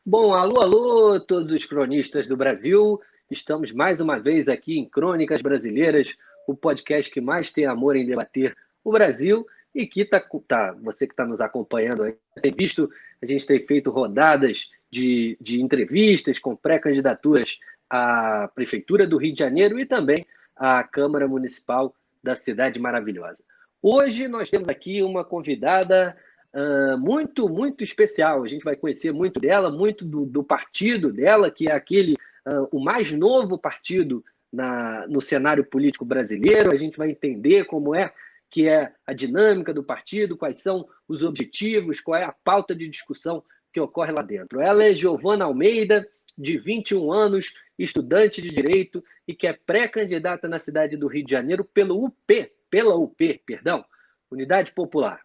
Bom, alô, alô, todos os cronistas do Brasil. Estamos mais uma vez aqui em Crônicas Brasileiras, o podcast que mais tem amor em debater o Brasil e que você que está nos acompanhando aí, tem visto, a gente tem feito rodadas de entrevistas com pré-candidaturas à Prefeitura do Rio de Janeiro e também à Câmara Municipal da Cidade Maravilhosa. Hoje nós temos aqui uma convidada muito especial. A gente vai conhecer muito dela, muito do partido dela, que é o mais novo partido no cenário político brasileiro. A gente vai entender como é que é a dinâmica do partido, quais são os objetivos, qual é a pauta de discussão que ocorre lá dentro. Ela é Giovana Almeida, de 21 anos, estudante de Direito e que é pré-candidata na cidade do Rio de Janeiro pela UP, perdão, Unidade Popular.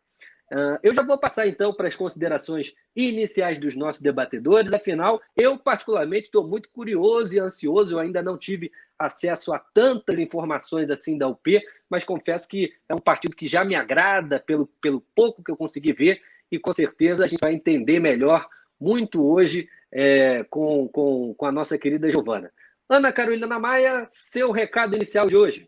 Eu já vou passar, então, para as considerações iniciais dos nossos debatedores. Afinal, eu, particularmente, estou muito curioso e ansioso. Eu ainda não tive acesso a tantas informações assim da UP, mas confesso que é um partido que já me agrada pelo pouco que eu consegui ver e, com certeza, a gente vai entender melhor muito hoje com a nossa querida Giovana. Ana Carolina Maia, seu recado inicial de hoje.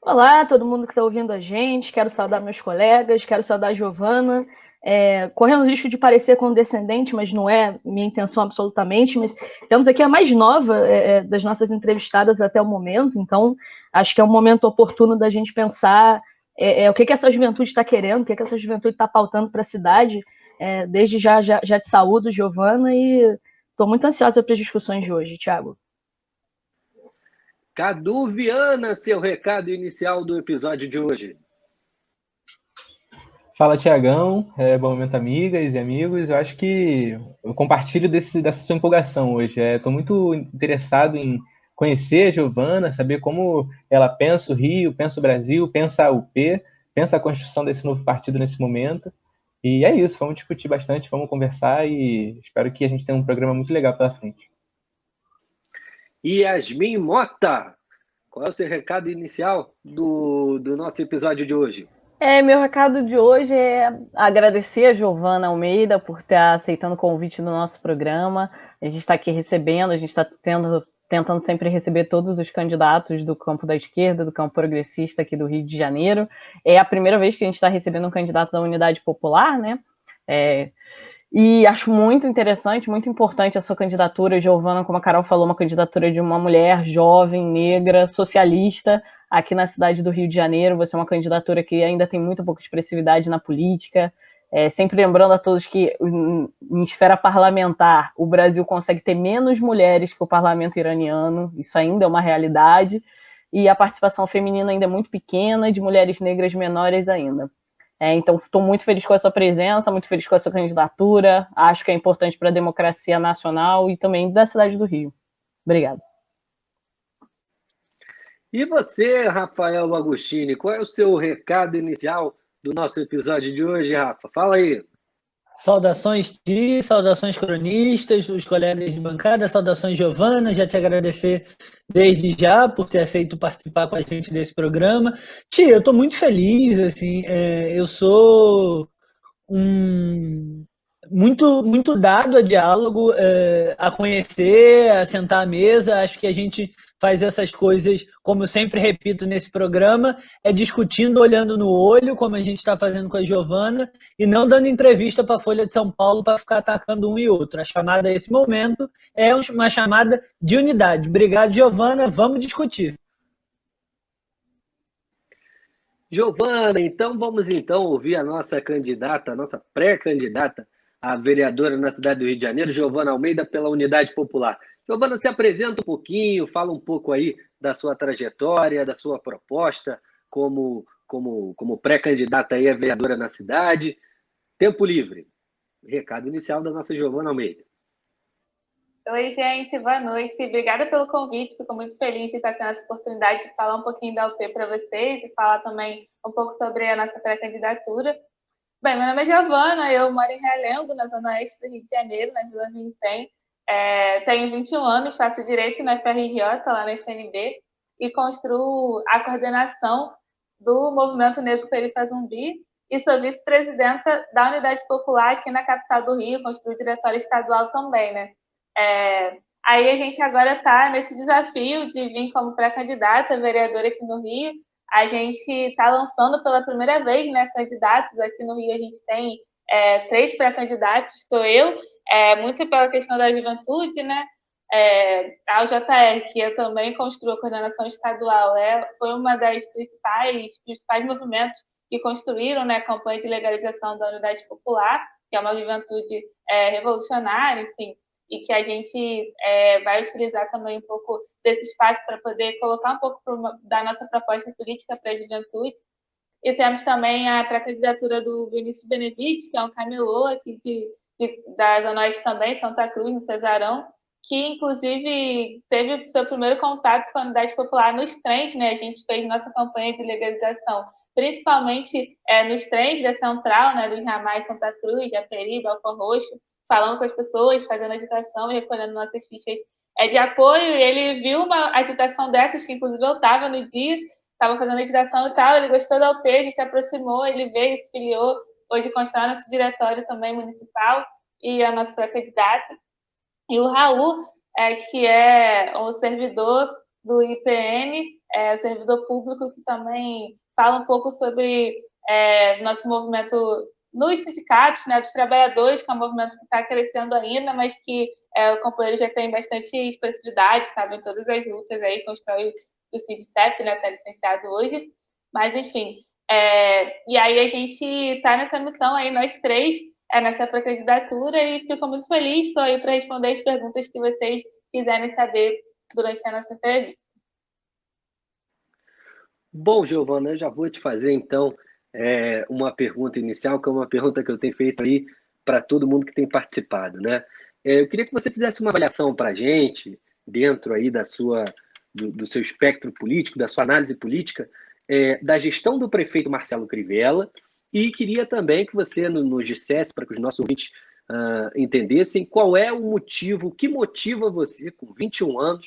Olá, todo mundo que está ouvindo a gente. Quero saudar meus colegas, quero saudar a Giovana. Correndo o risco de parecer condescendente, mas não é minha intenção absolutamente. Mas temos aqui a mais nova das nossas entrevistadas até o momento, então acho que é um momento oportuno da gente pensar o que essa juventude está querendo, o que essa juventude está pautando para a cidade. Desde já te saúdo, Giovana, e estou muito ansiosa para as discussões de hoje, Thiago. Cadu Viana, seu recado inicial do episódio de hoje. Fala, Tiagão. Bom momento, amigas e amigos. Eu acho que eu compartilho dessa sua empolgação hoje. Estou muito interessado em conhecer a Giovana, saber como ela pensa o Rio, pensa o Brasil, pensa a UP, pensa a construção desse novo partido nesse momento. E é isso, vamos discutir bastante, vamos conversar e espero que a gente tenha um programa muito legal pela frente. Yasmin Mota, qual é o seu recado inicial do nosso episódio de hoje? Meu recado de hoje é agradecer a Giovana Almeida por estar aceitando o convite do nosso programa. A gente está aqui recebendo, a gente está tentando sempre receber todos os candidatos do campo da esquerda, do campo progressista aqui do Rio de Janeiro. É a primeira vez que a gente está recebendo um candidato da Unidade Popular, né? E acho muito interessante, muito importante a sua candidatura, Giovana, como a Carol falou, uma candidatura de uma mulher jovem, negra, socialista, aqui na cidade do Rio de Janeiro. Você é uma candidatura que ainda tem muito pouca expressividade na política. Sempre lembrando a todos que em esfera parlamentar o Brasil consegue ter menos mulheres que o parlamento iraniano, isso ainda é uma realidade, e a participação feminina ainda é muito pequena, de mulheres negras menores ainda. Então, estou muito feliz com a sua presença, muito feliz com a sua candidatura. Acho que é importante para a democracia nacional e também da cidade do Rio. Obrigada. E você, Rafael Agostini, qual é o seu recado inicial do nosso episódio de hoje, Rafa? Fala aí. Saudações, saudações cronistas, os colegas de bancada, saudações, Giovana, já te agradecer desde já por ter aceito participar com a gente desse programa. Tia, eu estou muito feliz, assim, eu sou muito dado a diálogo, a conhecer, a sentar à mesa. Acho que a gente faz essas coisas, como eu sempre repito nesse programa, discutindo, olhando no olho, como a gente está fazendo com a Giovana, e não dando entrevista para a Folha de São Paulo para ficar atacando um e outro. A chamada a esse momento é uma chamada de unidade. Obrigado, Giovana. Vamos discutir. Giovana, então vamos ouvir a nossa candidata, a nossa pré-candidata a vereadora na cidade do Rio de Janeiro, Giovana Almeida, pela Unidade Popular. Giovana, se apresenta um pouquinho, fala um pouco aí da sua trajetória, da sua proposta como pré-candidata aí a vereadora na cidade. Tempo livre. Recado inicial da nossa Giovana Almeida. Oi, gente, boa noite. Obrigada pelo convite. Fico muito feliz de estar tendo essa oportunidade de falar um pouquinho da UP para vocês e falar também um pouco sobre a nossa pré-candidatura. Bem, meu nome é Giovana, eu moro em Realengo, na zona oeste do Rio de Janeiro, na Vila Vintém. Tenho 21 anos, faço Direito na FRJ, lá na FNB, e construo a coordenação do Movimento Negro Perifa Zumbi e sou vice-presidenta da Unidade Popular aqui na capital do Rio, construo o diretório estadual também, né? Aí a gente agora está nesse desafio de vir como pré-candidata vereadora aqui no Rio. A gente está lançando pela primeira vez, né, candidatos. Aqui no Rio a gente tem 3 pré-candidatos, sou eu, muito pela questão da juventude, né? A UJR, que eu também construo a coordenação estadual, foi uma das principais movimentos que construíram, né, a campanha de legalização da Unidade Popular, que é uma juventude revolucionária, enfim, e que a gente vai utilizar também um pouco desse espaço para poder colocar um pouco da nossa proposta política para a juventude. E temos também a pré-candidatura do Vinícius Benevides, que é um camelô aqui da Zona Oeste também, Santa Cruz, no Cesarão, que inclusive teve seu primeiro contato com a Unidade Popular nos trens, né? A gente fez nossa campanha de legalização, principalmente nos trens da Central, né? Dos ramais Santa Cruz, Japeri, Belfort Roxo, falando com as pessoas, fazendo agitação e recolhendo nossas fichas de apoio. E ele viu uma agitação dessas, que inclusive eu estava no dia, estava fazendo agitação e tal, ele gostou da UP, a gente aproximou, ele veio, se filiou, hoje constrói nosso diretório também municipal e a nossa pré-candidata. E o Raul, que é o servidor do IPN, o servidor público, que também fala um pouco sobre nosso movimento nos sindicatos, né, dos trabalhadores, que é um movimento que está crescendo ainda, mas que o companheiro já tem bastante expressividade, sabe, em todas as lutas aí, constrói o CIDCEP, né, está licenciado hoje, mas enfim. E aí a gente está nessa missão aí, nós 3, nessa pré-candidatura, e fico muito feliz, estou aí para responder as perguntas que vocês quiserem saber durante a nossa entrevista. Bom, Giovana, eu já vou te fazer, então, uma pergunta inicial, que é uma pergunta que eu tenho feito aí para todo mundo que tem participado, né? Eu queria que você fizesse uma avaliação para a gente, dentro aí do seu espectro político, da sua análise política, da gestão do prefeito Marcelo Crivella, e queria também que você nos dissesse, para que os nossos ouvintes entendessem, qual é o motivo, o que motiva você, com 21 anos,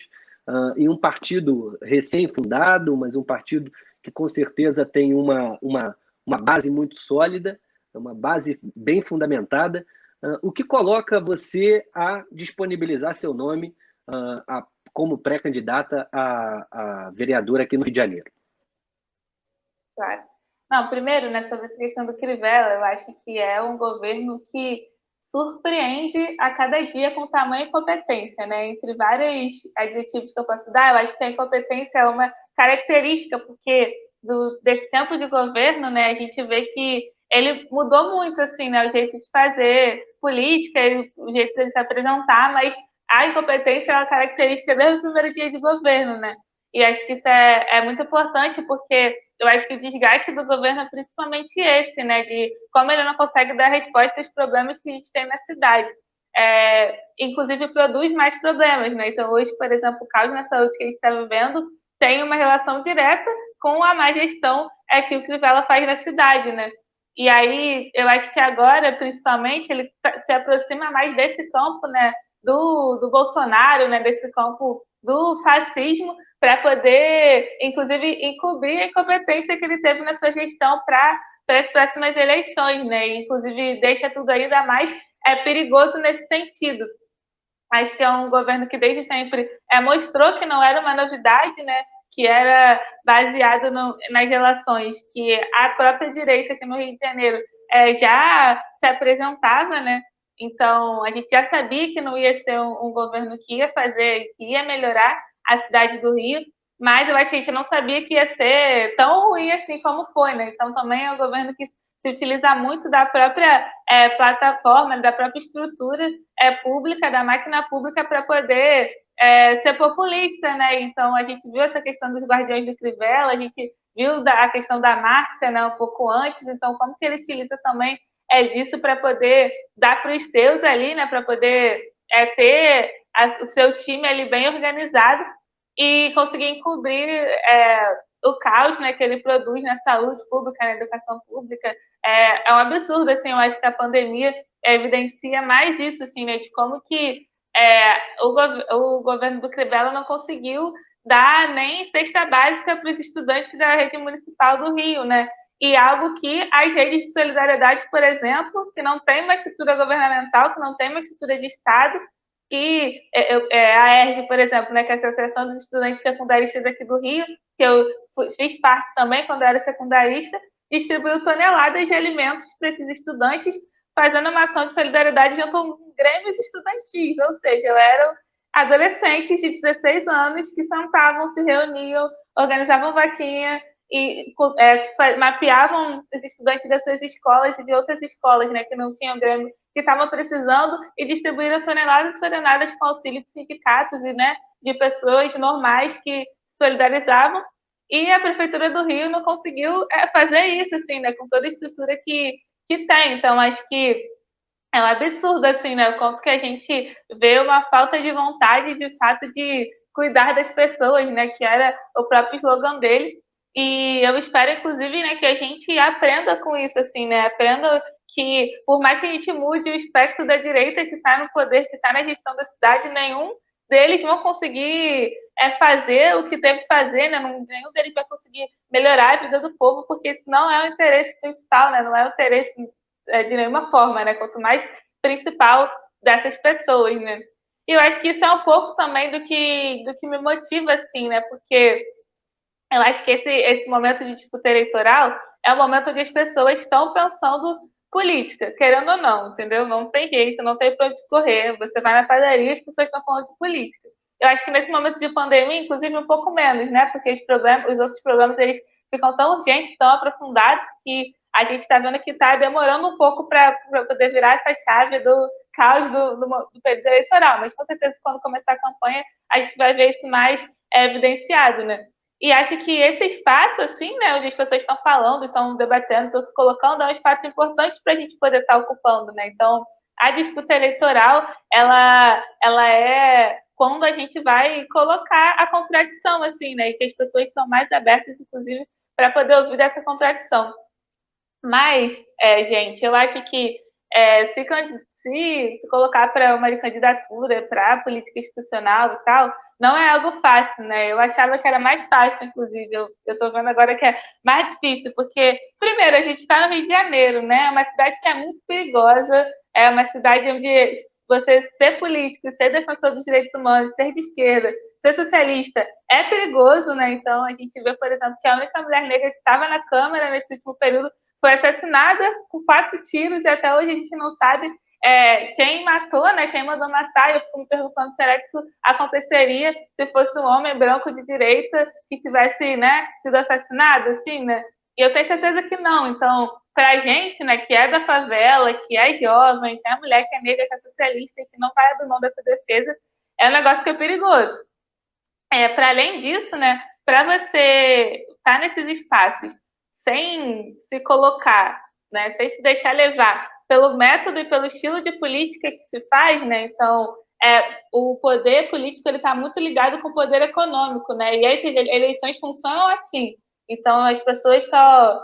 em um partido recém-fundado, mas um partido que com certeza tem uma base muito sólida, uma base bem fundamentada, o que coloca você a disponibilizar seu nome como pré-candidata a vereadora aqui no Rio de Janeiro? Claro. Não, primeiro, né, sobre essa questão do Crivella, eu acho que é um governo que surpreende a cada dia com tamanho e competência, né? Entre vários adjetivos que eu posso dar, eu acho que a incompetência é uma característica, porque desse tempo de governo, né, a gente vê que ele mudou muito, assim, né, o jeito de fazer política, o jeito de ele se apresentar, mas a incompetência é uma característica desde o primeiro dia de governo, né? E acho que isso é muito importante, porque eu acho que o desgaste do governo é principalmente esse, né? De como ele não consegue dar resposta aos problemas que a gente tem na cidade. Inclusive, produz mais problemas, né? Então, hoje, por exemplo, o caos na saúde que a gente está vivendo tem uma relação direta com a má gestão que o Crivella faz na cidade, né? E aí, eu acho que agora, principalmente, ele se aproxima mais desse campo, né? Do Bolsonaro, né? Desse campo do fascismo, para poder, inclusive, encobrir a incompetência que ele teve na sua gestão para as próximas eleições, né? E, inclusive, deixa tudo ainda mais perigoso nesse sentido. Acho que é um governo que desde sempre mostrou que não era uma novidade, né? Que era baseado nas relações que a própria direita aqui no Rio de Janeiro já se apresentava, né? Então, a gente já sabia que não ia ser um governo que ia fazer, que ia melhorar a cidade do Rio, mas eu acho que a gente não sabia que ia ser tão ruim assim como foi, né? Então, também é um governo que se utiliza muito da própria plataforma, da própria estrutura pública, da máquina pública, para poder ser populista, né? Então, a gente viu essa questão dos guardiões do Crivella, a gente viu a questão da Márcia, né, um pouco antes, então, como que ele utiliza também disso para poder dar para os seus ali, né, para poder ter o seu time ali bem organizado e conseguir encobrir o caos, né, que ele produz na saúde pública, na educação pública. É um absurdo, assim, eu acho que a pandemia evidencia mais isso, assim, né, de como que o governo do Crivella não conseguiu dar nem cesta básica para os estudantes da rede municipal do Rio, né? e algo que as redes de solidariedade, por exemplo, que não tem uma estrutura governamental, que não tem uma estrutura de Estado, que a ERJ, por exemplo, né, que é a Associação dos Estudantes Secundaristas aqui do Rio, que eu fiz parte também quando eu era secundarista, distribuiu toneladas de alimentos para esses estudantes, fazendo uma ação de solidariedade junto com grêmios estudantis, ou seja, eram adolescentes de 16 anos que sentavam, se reuniam, organizavam vaquinha e mapeavam os estudantes das suas escolas e de outras escolas, né, que não tinham grêmio, que estavam precisando, e distribuíram toneladas com auxílio de sindicatos e, né, de pessoas normais que se solidarizavam. E a Prefeitura do Rio não conseguiu fazer isso, assim, né, com toda a estrutura que tem. Então, acho que é um absurdo, assim, né, o quanto que a gente vê uma falta de vontade, de fato, de cuidar das pessoas, né, que era o próprio slogan dele. E eu espero, inclusive, né, que a gente aprenda com isso, assim, né, aprenda que, por mais que a gente mude o espectro da direita que está no poder, que está na gestão da cidade, nenhum deles vão conseguir fazer o que deve fazer, né? Nenhum deles vai conseguir melhorar a vida do povo, porque isso não é o interesse principal, né? Não é o interesse de nenhuma forma, né? Quanto mais principal dessas pessoas, né? E eu acho que isso é um pouco também do que me motiva, assim, né? Porque eu acho que esse momento de disputa eleitoral é o momento onde as pessoas estão pensando política, querendo ou não, entendeu? Não tem jeito, não tem para onde correr. Você vai na padaria e as pessoas estão falando de política. Eu acho que nesse momento de pandemia, inclusive, um pouco menos, né? Porque os outros problemas, eles ficam tão urgentes, tão aprofundados, que a gente está vendo que está demorando um pouco para poder virar essa chave do caos do período eleitoral. Mas, com certeza, quando começar a campanha, a gente vai ver isso mais evidenciado, né? E acho que esse espaço, assim, né, onde as pessoas estão falando, estão debatendo, estão se colocando, é um espaço importante para a gente poder estar ocupando, né? Então, a disputa eleitoral, ela é quando a gente vai colocar a contradição, assim, né? E que as pessoas estão mais abertas, inclusive, para poder ouvir essa contradição. Mas, gente, eu acho que se colocar para uma candidatura, para a política institucional e tal, não é algo fácil, né? Eu achava que era mais fácil, inclusive. Eu estou vendo agora que é mais difícil, porque, primeiro, a gente está no Rio de Janeiro, né? É uma cidade que é muito perigosa, é uma cidade onde você ser político, ser defensor dos direitos humanos, ser de esquerda, ser socialista, é perigoso, né? Então, a gente vê, por exemplo, que a única mulher negra que estava na Câmara nesse último período foi assassinada com 4 tiros, e até hoje a gente não sabe quem matou, né? Quem mandou matar. Eu fico me perguntando se isso aconteceria se fosse um homem branco de direita que tivesse, né, sido assassinado, assim, né? E eu tenho certeza que não. Então, para a gente, né, que é da favela, que é jovem, que é mulher, que é negra, que é socialista e que não vai abrir mão dessa defesa, é um negócio que é perigoso. Para além disso, né, para você estar nesses espaços sem se colocar, né, sem se deixar levar pelo método e pelo estilo de política que se faz, né? Então, o poder político ele está muito ligado com o poder econômico, né? E as eleições funcionam assim. Então, as pessoas só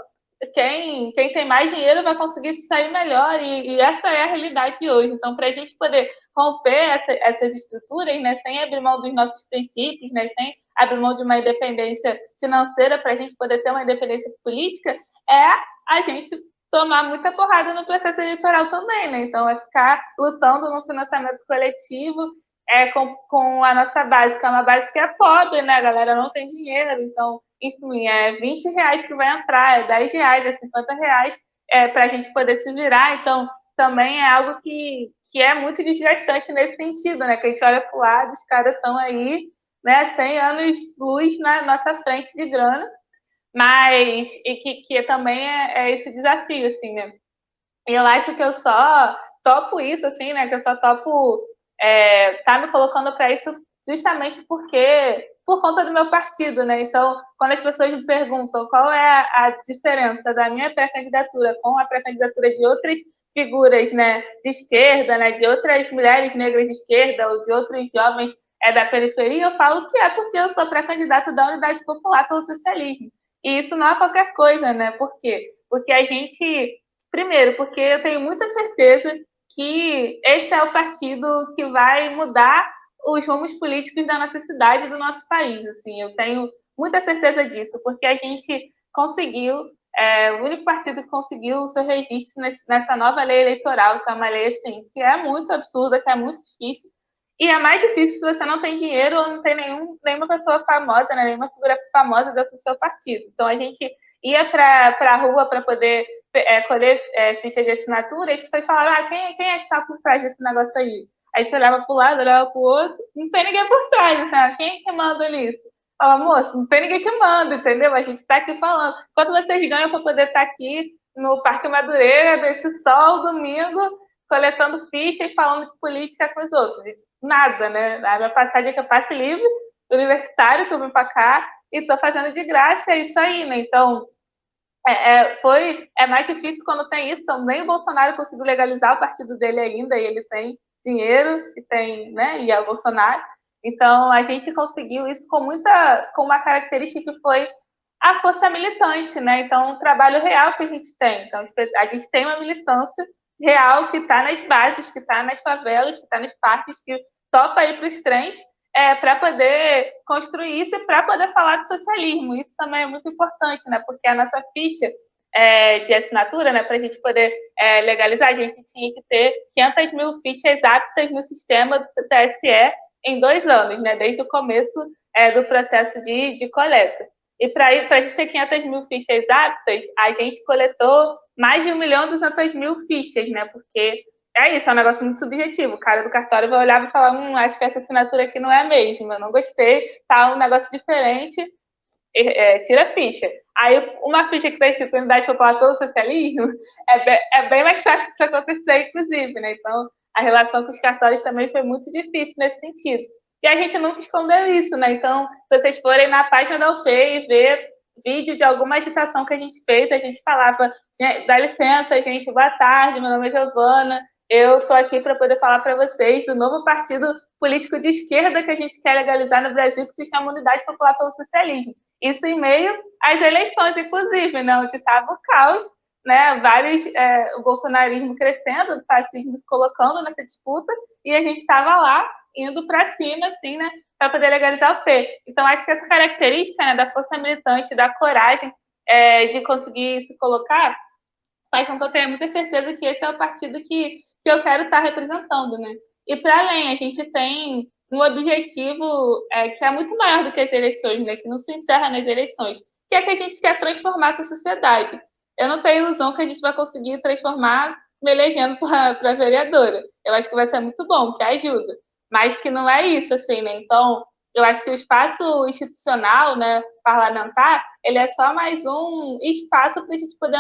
quem tem mais dinheiro vai conseguir se sair melhor, e essa é a realidade de hoje. Então, para a gente poder romper essas estruturas, né, sem abrir mão dos nossos princípios, né, sem abrir mão de uma independência financeira, para a gente poder ter uma independência política, é a gente tomar muita porrada no processo eleitoral também, né? Então, é ficar lutando no financiamento coletivo, com a nossa base, que é uma base que é pobre, né? A galera não tem dinheiro, então, enfim, é R$20 que vai entrar, é R$10, é R$50 para a gente poder se virar. Então, também é algo que é muito desgastante nesse sentido, né? Que a gente olha para o lado, os caras estão aí, né, 100 anos luz na nossa frente de grana, mas e que também é esse desafio, assim, né? E eu acho que eu só topo isso, assim, né? Que eu só topo tá me colocando para isso justamente por conta do meu partido, né? Então, quando as pessoas me perguntam qual é a diferença da minha pré-candidatura com a pré-candidatura de outras figuras, né, de esquerda, né, de outras mulheres negras de esquerda ou de outros jovens da periferia, eu falo que é porque eu sou pré-candidata da Unidade Popular pelo Socialismo. E isso não é qualquer coisa, né? Por quê? Porque a gente... Primeiro, porque eu tenho muita certeza que esse é o partido que vai mudar os rumos políticos da nossa cidade e do nosso país. Assim, eu tenho muita certeza disso, porque a gente conseguiu o único partido que conseguiu o seu registro nessa nova lei eleitoral, que é uma lei assim, que é muito absurda, que é muito difícil. E é mais difícil se você não tem dinheiro ou não tem nenhuma pessoa famosa, né, nenhuma figura famosa dentro do seu partido. Então, a gente ia para a rua para poder colher ficha de assinatura, e as pessoas falavam, quem é que está por trás desse negócio aí? Aí a gente olhava para o lado, olhava para o outro, não tem ninguém por trás, assim, quem é que manda nisso? Fala, moço, não tem ninguém que manda, entendeu? A gente está aqui falando. Quanto vocês ganham para poder estar aqui no Parque Madureira, desse sol, domingo, coletando fichas, falando de política com os outros? Nada, né? A minha passagem é que eu passe livre, universitário, que eu vim para cá, e estou fazendo de graça, é isso aí, né? Então, é mais difícil quando tem isso. Então, nem o Bolsonaro conseguiu legalizar o partido dele ainda, e ele tem dinheiro, e tem, né? E é o Bolsonaro. Então, a gente conseguiu isso com uma característica que foi a força militante, né? Então, o trabalho real que a gente tem. Então, a gente tem uma militância real que está nas bases, que está nas favelas, que está nos parques, que topa ir para os trens para poder construir isso e para poder falar de socialismo. Isso também é muito importante, né? Porque a nossa ficha de assinatura, né, para a gente poder legalizar, a gente tinha que ter 500 mil fichas aptas no sistema do TSE em 2 anos, né, desde o começo do processo de coleta. E para a gente ter 500 mil fichas aptas, a gente coletou mais de 1.200.000 fichas, né, porque é isso, é um negócio muito subjetivo. O cara do cartório vai olhar e falar, acho que essa assinatura aqui não é a mesma, eu não gostei, tá um negócio diferente, tira a ficha. Aí, uma ficha que está escrito Unidade Popular pelo Socialismo, é bem mais fácil isso acontecer, inclusive, né? Então, a relação com os cartórios também foi muito difícil nesse sentido. E a gente nunca escondeu isso, né? Então, se vocês forem na página da UP e ver vídeo de alguma agitação que a gente fez, a gente falava, dá licença, gente, boa tarde, meu nome é Giovana, eu estou aqui para poder falar para vocês do novo partido político de esquerda que a gente quer legalizar no Brasil, que se chama Unidade Popular pelo Socialismo. Isso em meio às eleições, inclusive, né, onde estava o caos, né, o bolsonarismo crescendo, o fascismo se colocando nessa disputa, e a gente estava lá, indo para cima, assim, né, para poder legalizar o P. Então, acho que essa característica, né, da força militante, da coragem de conseguir se colocar, faz com que eu tenha muita certeza que esse é o partido que eu quero estar representando, né? E para além, a gente tem um objetivo que é muito maior do que as eleições, né? Que não se encerra nas eleições, que é que a gente quer transformar essa sociedade. Eu não tenho ilusão que a gente vai conseguir transformar me elegendo para vereadora. Eu acho que vai ser muito bom, que ajuda. Mas que não é isso, assim, né? Então, eu acho que o espaço institucional, né, parlamentar, ele é só mais um espaço para a gente poder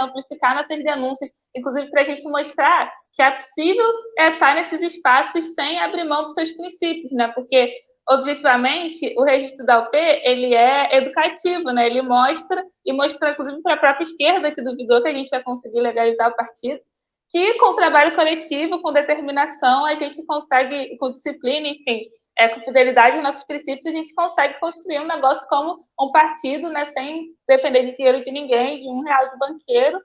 amplificar nossas denúncias, inclusive para a gente mostrar que é possível estar nesses espaços sem abrir mão dos seus princípios, né? Porque, objetivamente, o registro da UP, ele é educativo, né? Ele mostra, e mostrou, inclusive, para a própria esquerda, que duvidou que a gente ia conseguir legalizar o partido, que com trabalho coletivo, com determinação, a gente consegue, com disciplina, enfim, com fidelidade aos nossos princípios, a gente consegue construir um negócio como um partido, né, sem depender de dinheiro de ninguém, de R$1 de banqueiro,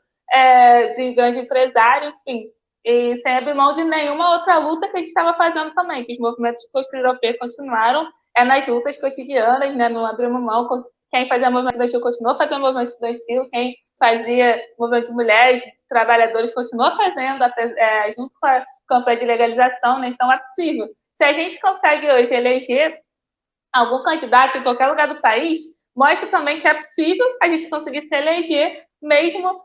de grande empresário, enfim, e sem abrir mão de nenhuma outra luta que a gente estava fazendo também, que os movimentos de construir europeu continuaram nas lutas cotidianas, né, não abrimos mão. Quem fazia movimento estudantil continuou fazendo movimento estudantil, quem fazia movimento de mulheres, trabalhadores, continuou fazendo, junto com a campanha de legalização, né? Então é possível. Se a gente consegue hoje eleger algum candidato em qualquer lugar do país, mostra também que é possível a gente conseguir se eleger, mesmo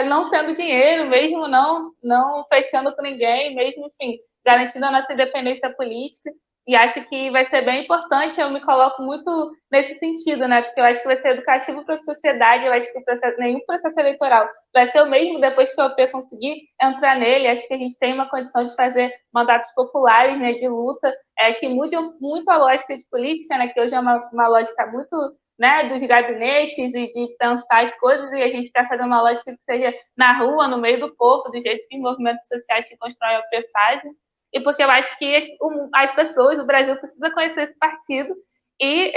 não tendo dinheiro, mesmo não fechando com ninguém, mesmo, enfim, garantindo a nossa independência política. E acho que vai ser bem importante, eu me coloco muito nesse sentido, né? Porque eu acho que vai ser educativo para a sociedade, eu acho que nenhum processo eleitoral vai ser o mesmo depois que o OP conseguir entrar nele. Acho que a gente tem uma condição de fazer mandatos populares, né, de luta, que mudam muito a lógica de política, né? Que hoje é uma lógica muito, né, dos gabinetes e de pensar as coisas, e a gente quer fazer uma lógica que seja na rua, no meio do povo, do jeito que os movimentos sociais que constroem o OP fazem. E porque eu acho que as pessoas, o Brasil precisa conhecer esse partido, e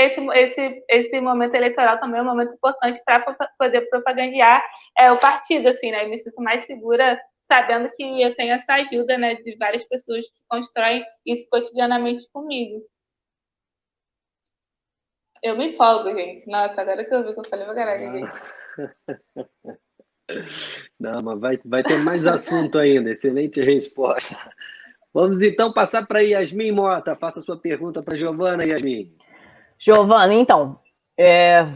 esse momento eleitoral também é um momento importante para poder propagandear o partido, assim, né? Eu me sinto mais segura sabendo que eu tenho essa ajuda, né, de várias pessoas que constroem isso cotidianamente comigo. Eu me empolgo, gente. Nossa, agora que eu vi que eu falei pra caralho, gente. Não, mas vai ter mais assunto ainda. Excelente resposta. Vamos então passar para Yasmin Mota. Faça a sua pergunta para Giovana, Yasmin. Giovana, então,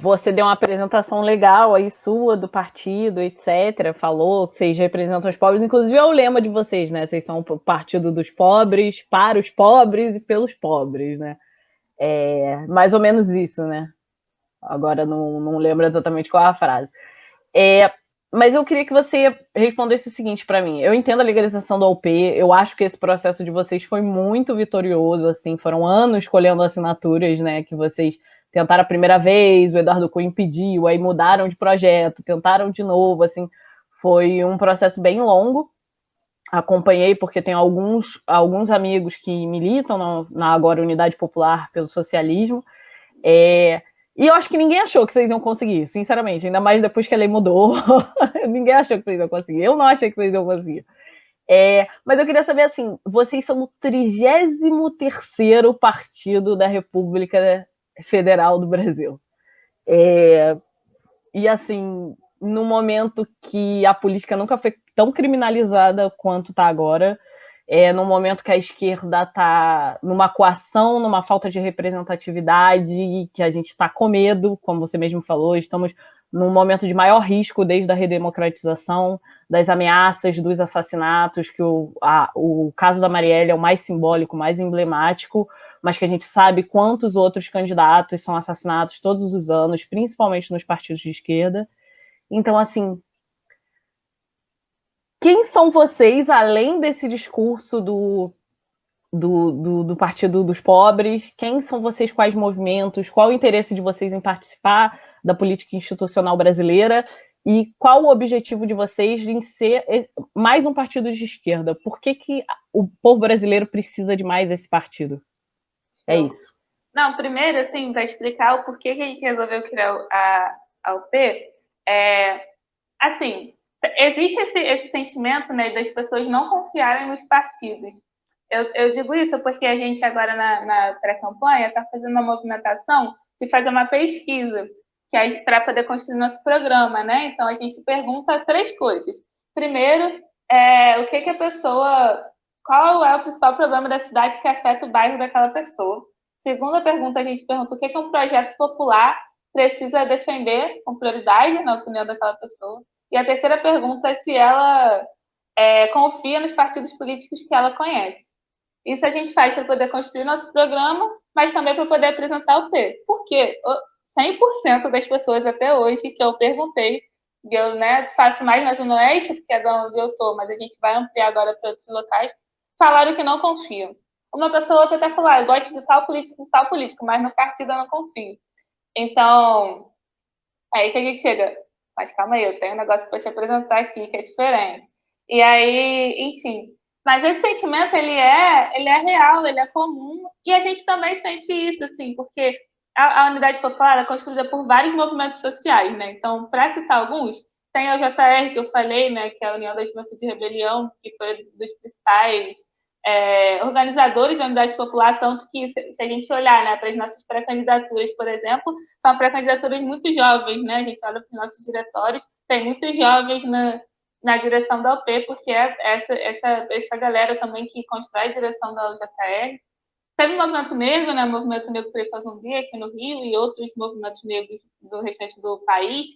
você deu uma apresentação legal aí sua, do partido, etc. Falou que vocês representam os pobres, inclusive é o lema de vocês, né? Vocês são o partido dos pobres, para os pobres e pelos pobres, né? Mais ou menos isso, né? Agora não lembro exatamente qual é a frase. Mas eu queria que você respondesse o seguinte para mim. Eu entendo a legalização do AUP, eu acho que esse processo de vocês foi muito vitorioso, assim, foram anos colhendo assinaturas, né, que vocês tentaram a primeira vez, o Eduardo Cunha impediu, aí mudaram de projeto, tentaram de novo, assim, foi um processo bem longo. Acompanhei porque tem alguns amigos que militam na agora Unidade Popular pelo Socialismo, e eu acho que ninguém achou que vocês iam conseguir, sinceramente, ainda mais depois que a lei mudou. Ninguém achou que vocês iam conseguir. Eu não achei que vocês iam conseguir. Mas eu queria saber, assim, vocês são o 33º partido da República Federal do Brasil. E, assim, no momento que a política nunca foi tão criminalizada quanto está agora, no momento que a esquerda está numa coação, numa falta de representatividade, que a gente está com medo, como você mesmo falou, estamos num momento de maior risco desde a redemocratização, das ameaças, dos assassinatos, que o caso da Marielle é o mais simbólico, mais emblemático, mas que a gente sabe quantos outros candidatos são assassinados todos os anos, principalmente nos partidos de esquerda. Então, assim, quem são vocês, além desse discurso do Partido dos Pobres? Quem são vocês, quais movimentos? Qual o interesse de vocês em participar da política institucional brasileira? E qual o objetivo de vocês em ser mais um partido de esquerda? Por que o povo brasileiro precisa de mais esse partido? É isso. Não, primeiro, assim, para explicar o porquê que a gente resolveu criar a UP, assim, existe esse sentimento, né, das pessoas não confiarem nos partidos. Eu digo isso porque a gente agora na pré-campanha está fazendo uma movimentação de fazer uma pesquisa para poder construir nosso programa, né? Então a gente pergunta 3 coisas. Primeiro, o que a pessoa, qual é o principal problema da cidade que afeta o bairro daquela pessoa? Segunda pergunta, a gente pergunta o que um projeto popular precisa defender com prioridade, na opinião daquela pessoa. E a terceira pergunta é se ela confia nos partidos políticos que ela conhece. Isso a gente faz para poder construir nosso programa, mas também para poder apresentar o P. Por quê? 100% das pessoas até hoje que eu perguntei, eu faço mais na Zona Oeste, porque é de onde eu estou, mas a gente vai ampliar agora para outros locais, falaram que não confiam. Uma pessoa ou outra até falou, eu gosto de tal político, mas no partido eu não confio. Então, aí que a gente chega, mas calma aí, eu tenho um negócio para te apresentar aqui que é diferente. E aí, enfim, mas esse sentimento, ele é real, ele é comum, e a gente também sente isso, assim, porque a Unidade Popular é construída por vários movimentos sociais, né? Então, para citar alguns, tem a JR, que eu falei, né, que é a União da Juventude de Rebelião, que foi dos principais organizadores da Unidade Popular, tanto que, se a gente olhar, né, para as nossas pré-candidaturas, por exemplo, são pré-candidaturas muito jovens, né? A gente olha para os nossos diretórios, tem muitos jovens na direção da UP, porque é essa galera também que constrói a direção da UJR. Teve o Movimento Negro, né? O Movimento Negro Perifa Zumbi aqui no Rio e outros movimentos negros do restante do país.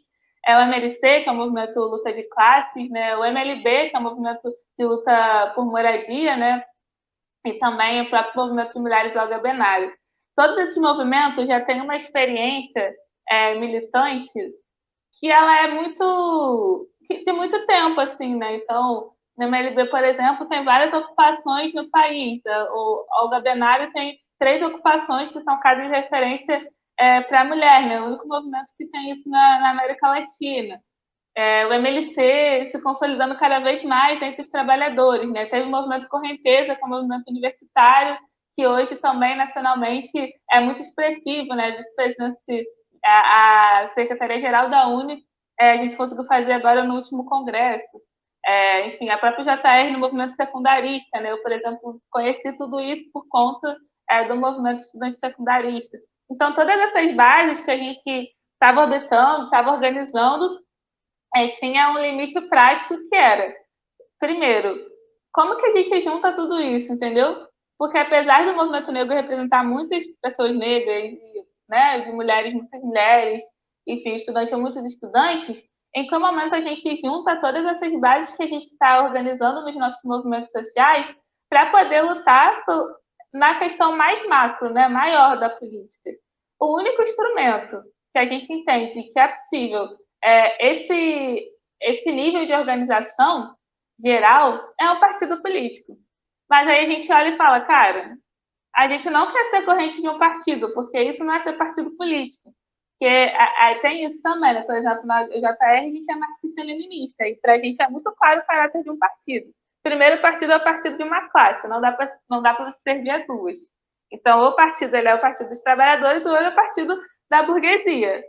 O MLC, que é o Movimento Luta de Classes, né? O MLB, que é o Movimento de Luta por Moradia, né? E também o próprio Movimento de Mulheres Olga Benário. Todos esses movimentos já têm uma experiência militante que ela é de muito tempo, assim, né? Então, no MLB, por exemplo, tem várias ocupações no país. O Olga Benário tem 3 ocupações que são casos de referência para a mulher, né? O único movimento que tem isso na América Latina. O MLC se consolidando cada vez mais entre os trabalhadores, né? Teve o movimento Correnteza, que é um movimento universitário, que hoje também, nacionalmente, é muito expressivo, né? Vice-presidente, a Secretaria-Geral da UNE, a gente conseguiu fazer agora no último congresso. Enfim, a própria JR no movimento secundarista, né? Eu, por exemplo, conheci tudo isso por conta do movimento estudante secundarista. Então, todas essas bases que a gente estava orbitando, estava organizando, tinha um limite prático que era, primeiro, como que a gente junta tudo isso, entendeu? Porque apesar do movimento negro representar muitas pessoas negras, né, de mulheres, muitas mulheres, enfim, estudantes ou muitos estudantes, em que momento a gente junta todas essas bases que a gente está organizando nos nossos movimentos sociais para poder lutar na questão mais macro, né, maior da política. O único instrumento que a gente entende que é possível esse nível de organização geral é um partido político. Mas aí a gente olha e fala, cara, a gente não quer ser corrente de um partido, porque isso não é ser partido político. Porque tem isso também, né? Por exemplo, na JR a gente é marxista-leninista, e para a gente é muito claro o caráter de um partido. Primeiro, o partido é o partido de uma classe, não dá para você servir a duas. Então, o partido ele é o partido dos trabalhadores, o outro é o partido da burguesia.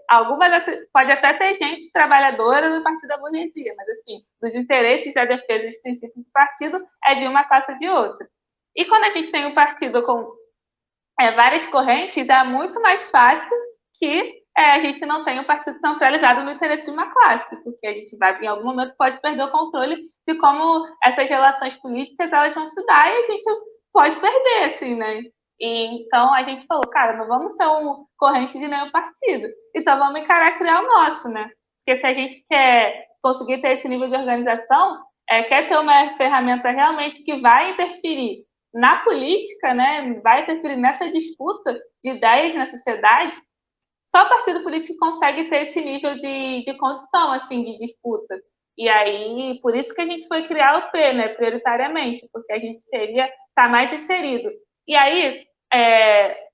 Pode até ter gente trabalhadora no partido da burguesia, mas assim, dos interesses da defesa dos princípios do partido é de uma classe ou de outra. E quando a gente tem um partido com várias correntes, é muito mais fácil que a gente não tenha um partido centralizado no interesse de uma classe, porque a gente vai, em algum momento, pode perder o controle de como essas relações políticas elas vão se dar e a gente pode perder, assim, né? E, então, a gente falou, cara, não vamos ser um corrente de nenhum partido, então vamos encarar criar o nosso, né? Porque se a gente quer conseguir ter esse nível de organização, quer ter uma ferramenta realmente que vai interferir na política, né, vai interferir nessa disputa de ideias na sociedade, só o partido político consegue ter esse nível de condição, assim, de disputa. E aí, por isso que a gente foi criar o P, né, prioritariamente, porque a gente queria estar mais inserido. E aí, é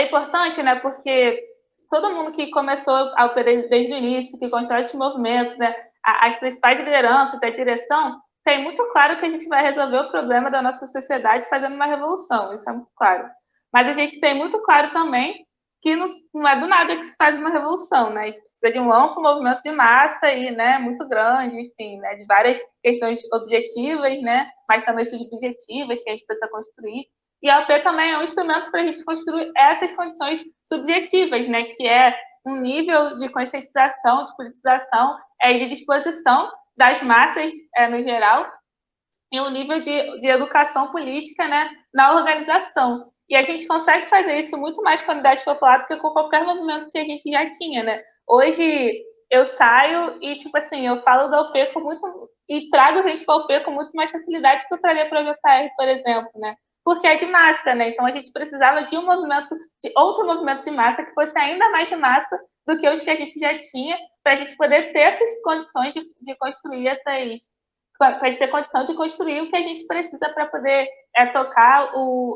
importante, né, porque todo mundo que começou a UP desde o início, que constrói esses movimentos, né, as principais lideranças, a direção, tem muito claro que a gente vai resolver o problema da nossa sociedade fazendo uma revolução, isso é muito claro. Mas a gente tem muito claro também que não é do nada que se faz uma revolução, né? Precisa de um amplo movimento de massa e, né, muito grande, enfim, né, de várias questões objetivas, né, mas também subjetivas que a gente precisa construir. E a OP também é um instrumento para a gente construir essas condições subjetivas, né, que é um nível de conscientização, de politização e de disposição das massas no geral e um nível de educação política, né, na organização. E a gente consegue fazer isso muito mais com a unidade popular do que com qualquer movimento que a gente já tinha, né? Hoje eu saio e, tipo assim, eu falo da UP com muito... e trago gente para a UP com muito mais facilidade que eu traria para a JR, por exemplo, né? Porque é de massa, né? Então a gente precisava de outro movimento de massa que fosse ainda mais de massa do que os que a gente já tinha, para a gente poder ter essas condições de construir para a gente ter condição de construir o que a gente precisa para poder tocar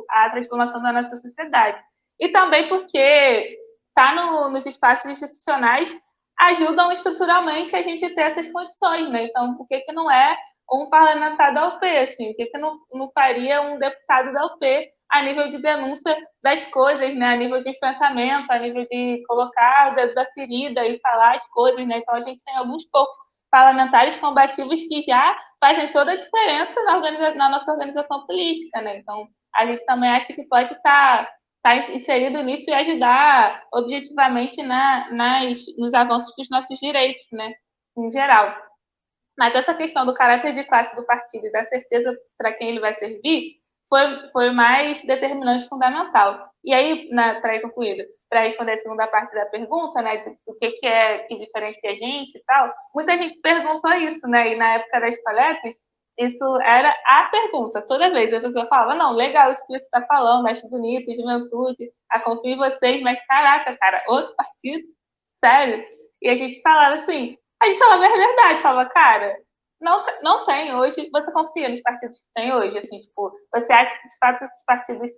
a transformação da nossa sociedade. E também porque estar nos espaços institucionais ajudam estruturalmente a gente ter essas condições, né? Então, por que não é um parlamentar da UP, assim? Por que não faria um deputado da UP a nível de denúncia das coisas, né? A nível de enfrentamento, a nível de colocar o dedo da ferida e falar as coisas, né? Então, a gente tem alguns poucos parlamentares combativos que já fazem toda a diferença na nossa organização política, né? Então, a gente também acha que pode estar inserido nisso e ajudar objetivamente nos avanços dos nossos direitos, né? Em geral. Mas essa questão do caráter de classe do partido e da certeza para quem ele vai servir foi mais determinante, fundamental. E aí, para ir concluída, para responder a segunda parte da pergunta, né, o que é que diferencia a gente e tal, muita gente perguntou isso, né, e na época das palestras, isso era a pergunta, toda vez a pessoa falava, não, legal isso que você está falando, acho bonito, juventude, confio em vocês, mas caraca, cara, outro partido? Sério? E a gente falava assim, a gente falava a verdade, falava, cara, não tem hoje, você confia nos partidos que tem hoje, assim, tipo, você acha que de fato esses partidos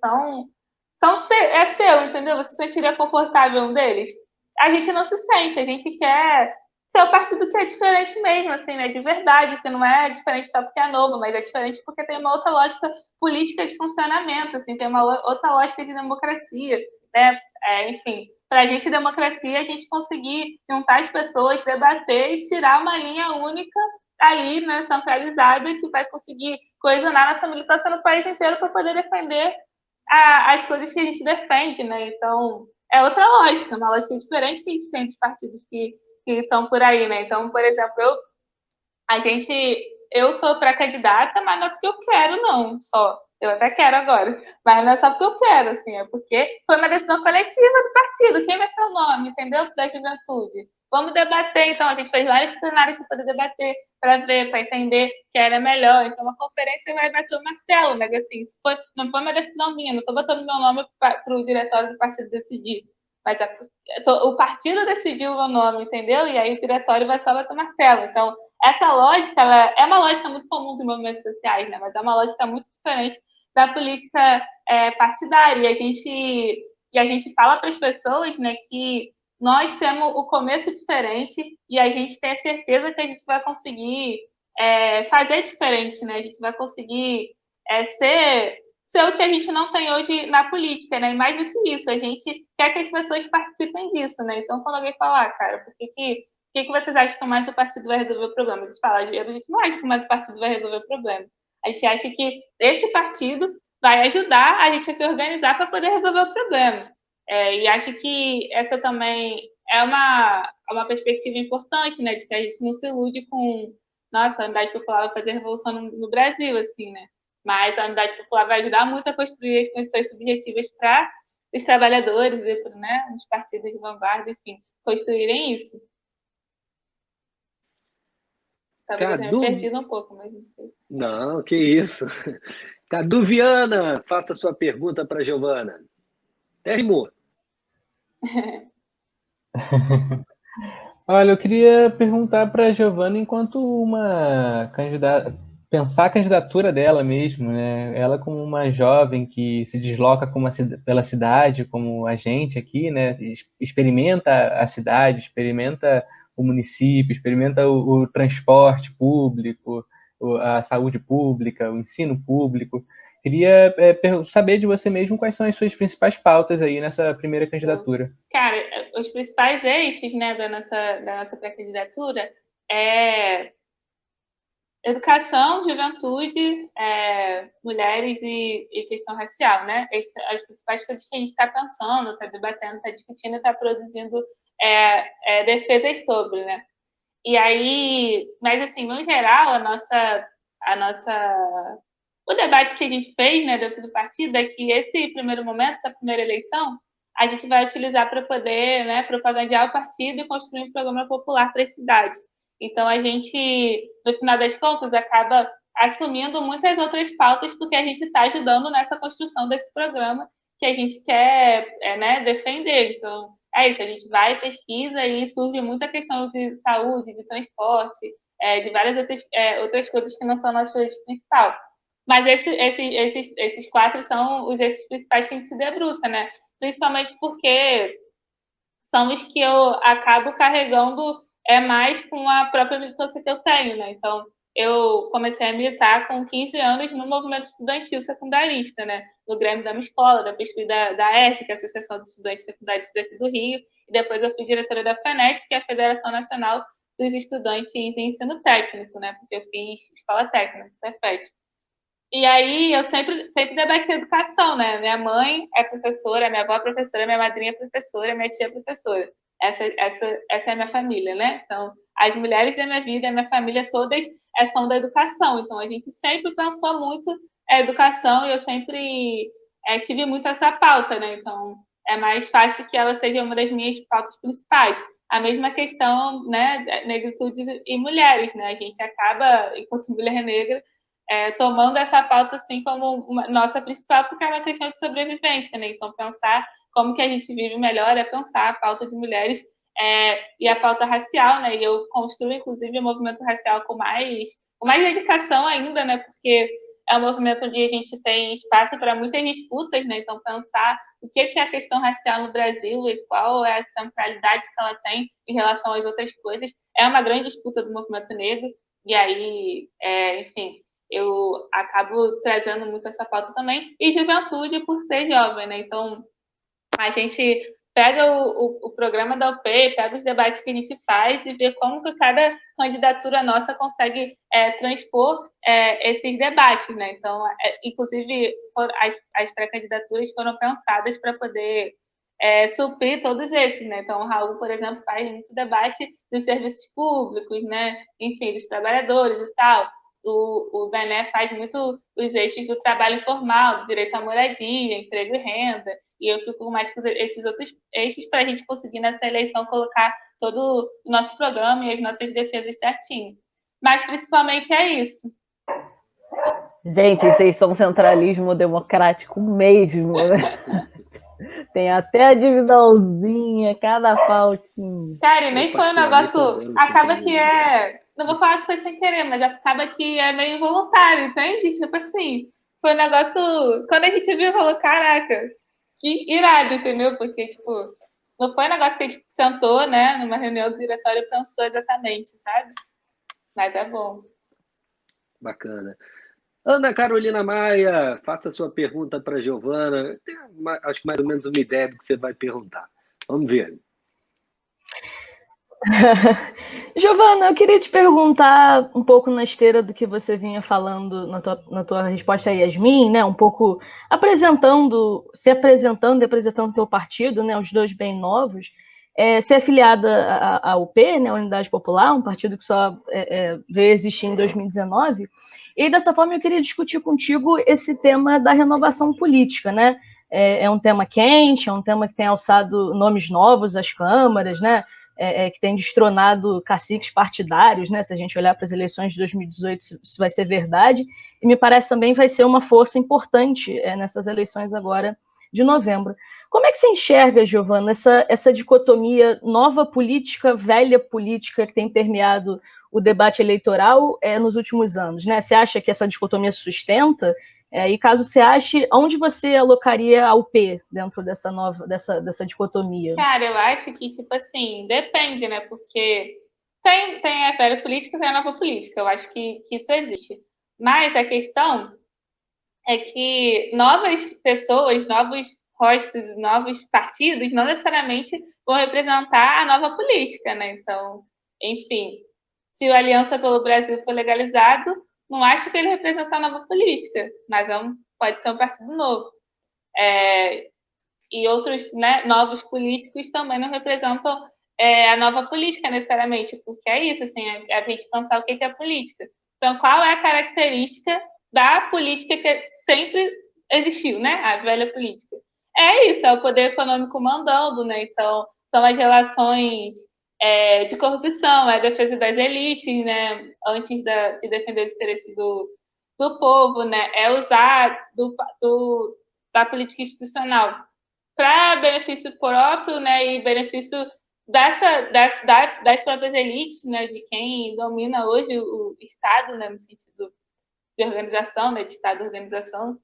é seu, entendeu? Você se sentiria confortável um deles? A gente não se sente, a gente quer ser o partido que é diferente mesmo, assim, né? De verdade, que não é diferente só porque é novo, mas é diferente porque tem uma outra lógica política de funcionamento, assim, tem uma outra lógica de democracia, né? Enfim, para a gente, democracia, a gente conseguir juntar as pessoas, debater e tirar uma linha única ali, né, centralizada, que vai conseguir coesionar nossa militância no país inteiro para poder defender as coisas que a gente defende, né? Então, é outra lógica, uma lógica diferente que a gente tem dos partidos que que estão por aí, né? Então, por exemplo, eu sou pré-candidata, mas não é porque eu quero, não, só. Eu até quero agora, mas não é só porque eu quero, assim, é porque foi uma decisão coletiva do partido. Quem vai ser o nome, entendeu? Da juventude. Vamos debater, então. A gente fez vários plenários para poder debater, para ver, para entender que era melhor. Então, a conferência vai bater o martelo, mas assim, não foi uma decisão minha, não estou botando meu nome para o diretório do partido decidir. Mas o partido decidiu o meu nome, entendeu? E aí o diretório vai só bater o martelo. Então, essa lógica, ela é uma lógica muito comum dos movimentos sociais, né? Mas é uma lógica muito diferente da política partidária. E a gente fala para as pessoas, né, que nós temos o começo diferente e a gente tem a certeza que a gente vai conseguir fazer diferente, né? A gente vai conseguir ser o que a gente não tem hoje na política, né? E mais do que isso, a gente quer que as pessoas participem disso, né? Então, quando alguém falar, cara, por que vocês acham que mais o partido vai resolver o problema? A gente fala, a gente não acha que mais o partido vai resolver o problema. A gente acha que esse partido vai ajudar a gente a se organizar para poder resolver o problema. E acho que essa também é uma perspectiva importante, né? De que a gente não se ilude com, nossa, a Unidade Popular vai fazer revolução no Brasil, assim, né? Mas a Unidade Popular vai ajudar muito a construir as condições subjetivas para os trabalhadores e para, né, os partidos de vanguarda, enfim, construírem isso. Talvez eu tenha me perdido um pouco, mas não sei. Não, que isso. Cadu Viana, faça sua pergunta para a Giovana. Até rimou. Olha, eu queria perguntar para a Giovana, enquanto uma candidata, pensar a candidatura dela mesmo, né? Ela como uma jovem que se desloca pela cidade, como a gente aqui, né? Experimenta a cidade, experimenta o município, experimenta o transporte público, a saúde pública, o ensino público. Queria saber de você mesmo quais são as suas principais pautas aí nessa primeira candidatura. Cara, os principais eixos, né, da nossa pré-candidatura é educação, juventude, mulheres e questão racial, né? As principais coisas que a gente está pensando, está debatendo, está discutindo, está produzindo defesas sobre, né? E aí, mas assim, no geral, o debate que a gente fez, né, dentro do partido é que esse primeiro momento, essa primeira eleição, a gente vai utilizar para poder, né, propagandear o partido e construir um programa popular para as cidades. Então, a gente, no final das contas, acaba assumindo muitas outras pautas porque a gente está ajudando nessa construção desse programa que a gente quer né, defender. Então, é isso, a gente vai, pesquisa e surge muita questão de saúde, de transporte, de várias outras coisas que não são nosso eixo principal. Mas esses 4 são os eixos principais que a gente se debruça, né? Principalmente porque são os que eu acabo carregando mais com a própria militância que eu tenho, né? Então, eu comecei a militar com 15 anos no movimento estudantil secundarista, né? No Grêmio da minha escola, da pesquisa da ESC, que é a Associação de Estudantes Secundaristas daqui do Rio, e depois eu fui diretora da FENET, que é a Federação Nacional dos Estudantes em Ensino Técnico, né? Porque eu fiz escola técnica, Cefet. E aí eu sempre debati educação, né? Minha mãe é professora, minha avó é professora, minha madrinha é professora, minha tia é professora. Essa é a minha família, né? Então, as mulheres da minha vida, a minha família, todas são da educação. Então, a gente sempre pensou muito a educação e eu sempre tive muito essa pauta, né? Então, é mais fácil que ela seja uma das minhas pautas principais. A mesma questão, né? Negritude e mulheres, né? A gente acaba, enquanto mulher negra, tomando essa pauta assim como nossa principal, porque é uma questão de sobrevivência, né? Então, pensar como que a gente vive melhor é pensar a pauta de mulheres e a pauta racial, né? E eu construo, inclusive, o movimento racial com mais dedicação ainda, né? Porque é um movimento onde a gente tem espaço para muitas disputas, né? Então, pensar o que é a questão racial no Brasil e qual é a centralidade que ela tem em relação às outras coisas é uma grande disputa do movimento negro. E aí, enfim, eu acabo trazendo muito essa pauta também, e juventude por ser jovem, né? Então, a gente pega o programa da UP, pega os debates que a gente faz e vê como que cada candidatura nossa consegue transpor esses debates, né? Então, inclusive, as pré-candidaturas foram pensadas para poder suprir todos esses, né? Então, o Raul, por exemplo, faz muito debate dos serviços públicos, né? Enfim, dos trabalhadores e tal. O Bené faz muito os eixos do trabalho informal, do direito à moradia, emprego e renda, e eu fico mais com esses outros eixos para a gente conseguir nessa eleição colocar todo o nosso programa e as nossas defesas certinho. Mas, principalmente, é isso. Gente, vocês são centralismo democrático mesmo, né? Tem até a divisãozinha, cada faltinho. Cara, e nem foi um negócio... Acaba que não vou falar que foi sem querer, mas acaba que é meio involuntário, entende? Tipo assim, foi um negócio... Quando a gente viu, falou, caraca, que irado, entendeu? Porque, tipo, não foi um negócio que a gente sentou, né, numa reunião do diretório e pensou exatamente, sabe? Mas é bom. Bacana. Ana Carolina Maia, faça a sua pergunta para a Giovana. Acho que mais ou menos uma ideia do que você vai perguntar. Vamos ver. Giovana, eu queria te perguntar um pouco na esteira do que você vinha falando na tua resposta a Yasmin, né? Um pouco se apresentando e apresentando o teu partido, né? Os dois bem novos. Ser afiliada à UP, né? Unidade Popular, um partido que só veio existir em 2019. E dessa forma eu queria discutir contigo esse tema da renovação política, né? É um tema quente, é um tema que tem alçado nomes novos às câmaras, né? Que tem destronado caciques partidários, né? Se a gente olhar para as eleições de 2018, isso vai ser verdade, e me parece também vai ser uma força importante nessas eleições agora de novembro. Como é que você enxerga, Giovana, essa dicotomia nova política, velha política que tem permeado o debate eleitoral nos últimos anos, né? Você acha que essa dicotomia se sustenta? E caso você ache, onde você alocaria a UP dentro dessa dicotomia? Cara, eu acho que, tipo assim, depende, né? Porque tem a velha política e tem a nova política. Eu acho que isso existe. Mas a questão é que novas pessoas, novos rostos, novos partidos não necessariamente vão representar a nova política, né? Então, enfim, se o Aliança pelo Brasil for legalizado, não acho que ele representa a nova política, mas pode ser um partido novo. E outros, né, novos políticos também não representam a nova política necessariamente, porque é isso, assim, a gente pensar o que é política. Então, qual é a característica da política que sempre existiu, né? A velha política. É isso, é o poder econômico mandando, né? Então, são as relações de corrupção, é a defesa das elites, né? Antes de defender os interesses do povo, né? É usar da política institucional para benefício próprio, né, e benefício das próprias elites, né, de quem domina hoje o Estado, né, no sentido de organização, né, de Estado de organização.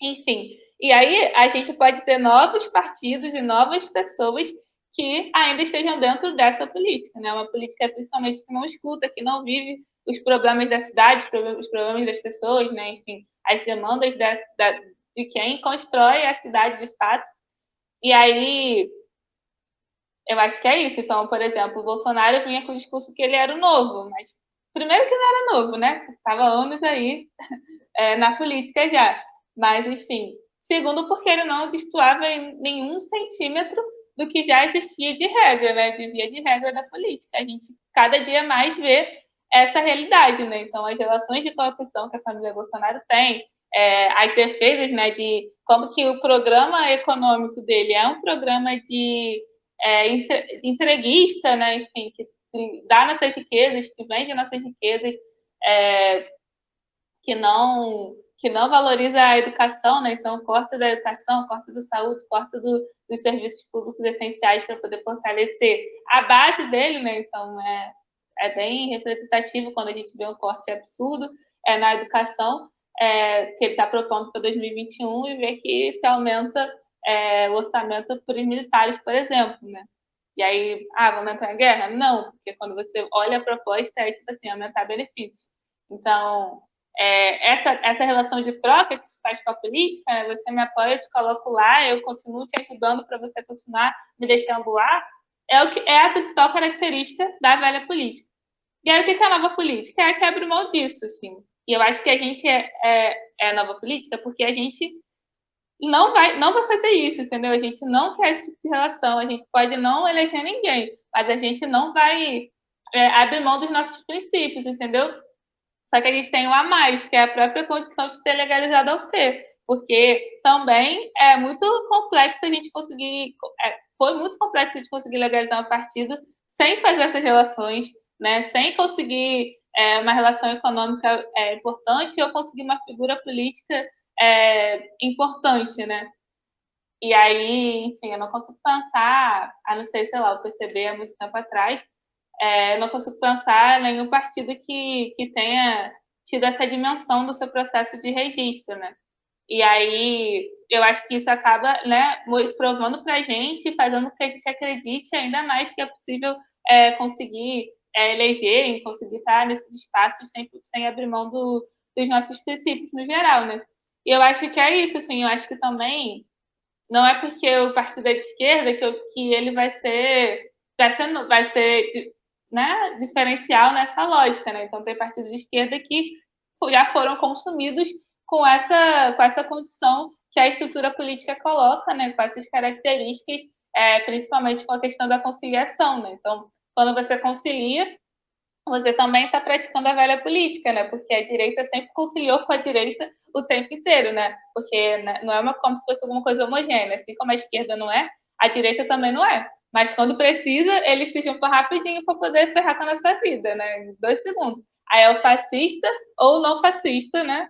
Enfim, e aí a gente pode ter novos partidos e novas pessoas que ainda estejam dentro dessa política, né, uma política principalmente que não escuta, que não vive os problemas da cidade, os problemas das pessoas, né, enfim, as demandas de quem constrói a cidade de fato. E aí, eu acho que é isso. Então, por exemplo, o Bolsonaro vinha com o discurso que ele era o novo, mas primeiro que não era novo, né? Você estava anos aí na política já. Mas, enfim. Segundo, porque ele não destoava em nenhum centímetro do que já existia de regra, né? De via de regra da política. A gente cada dia mais vê essa realidade, né? Então, as relações de corrupção que a família Bolsonaro tem, as defesas, né, de como que o programa econômico dele é um programa de entreguista, né, enfim, que dá nossas riquezas, que vende nossas riquezas, que não valoriza a educação, né, então corta da educação, corta da saúde, corta dos serviços públicos essenciais para poder fortalecer a base dele, né, então é bem representativo quando a gente vê um corte absurdo na educação, que ele está propondo para 2021 e vê que se aumenta o orçamento para os militares, por exemplo, né? E aí, vamos entrar em guerra? Não, porque quando você olha a proposta, é tipo assim, aumentar benefícios. Então, essa relação de troca que se faz com a política, né? Você me apoia, eu te coloco lá, eu continuo te ajudando para você continuar me deixando lá, é a principal característica da velha política. E aí, o que é a nova política? É que abre mão disso, assim. E eu acho que a gente é nova política porque a gente não vai fazer isso, entendeu? A gente não quer esse tipo de relação, a gente pode não eleger ninguém, mas a gente não vai abrir mão dos nossos princípios, entendeu? Só que a gente tem um a mais, que é a própria condição de ter legalizado a UP, porque também é muito complexo a gente conseguir, foi muito complexo a gente conseguir legalizar um partido sem fazer essas relações, né? Sem conseguir uma relação econômica importante ou conseguir uma figura política importante, né? E aí, enfim, eu não consigo pensar, a não ser, sei lá, o PCB há muito tempo atrás, eu não consigo pensar em nenhum partido que tenha tido essa dimensão do seu processo de registro, né? E aí, eu acho que isso acaba, né, provando para a gente, fazendo com que a gente acredite ainda mais que é possível conseguir eleger e conseguir estar nesses espaços sem abrir mão dos nossos princípios no geral, né? E eu acho que é isso, assim, eu acho que também não é porque o partido é de esquerda que ele vai ser né, diferencial nessa lógica, né? Então tem partidos de esquerda que já foram consumidos com essa condição que a estrutura política coloca, né? Com essas características, principalmente com a questão da conciliação, né? Então, quando você concilia, você também está praticando a velha política, né? Porque a direita sempre conciliou com a direita o tempo inteiro, né? Porque né, não é como se fosse alguma coisa homogênea. Assim como a esquerda não é, a direita também não é. Mas quando precisa, eles se juntam rapidinho para poder ferrar com a nossa vida, né? Em 2 segundos. Aí é o fascista ou não fascista, né?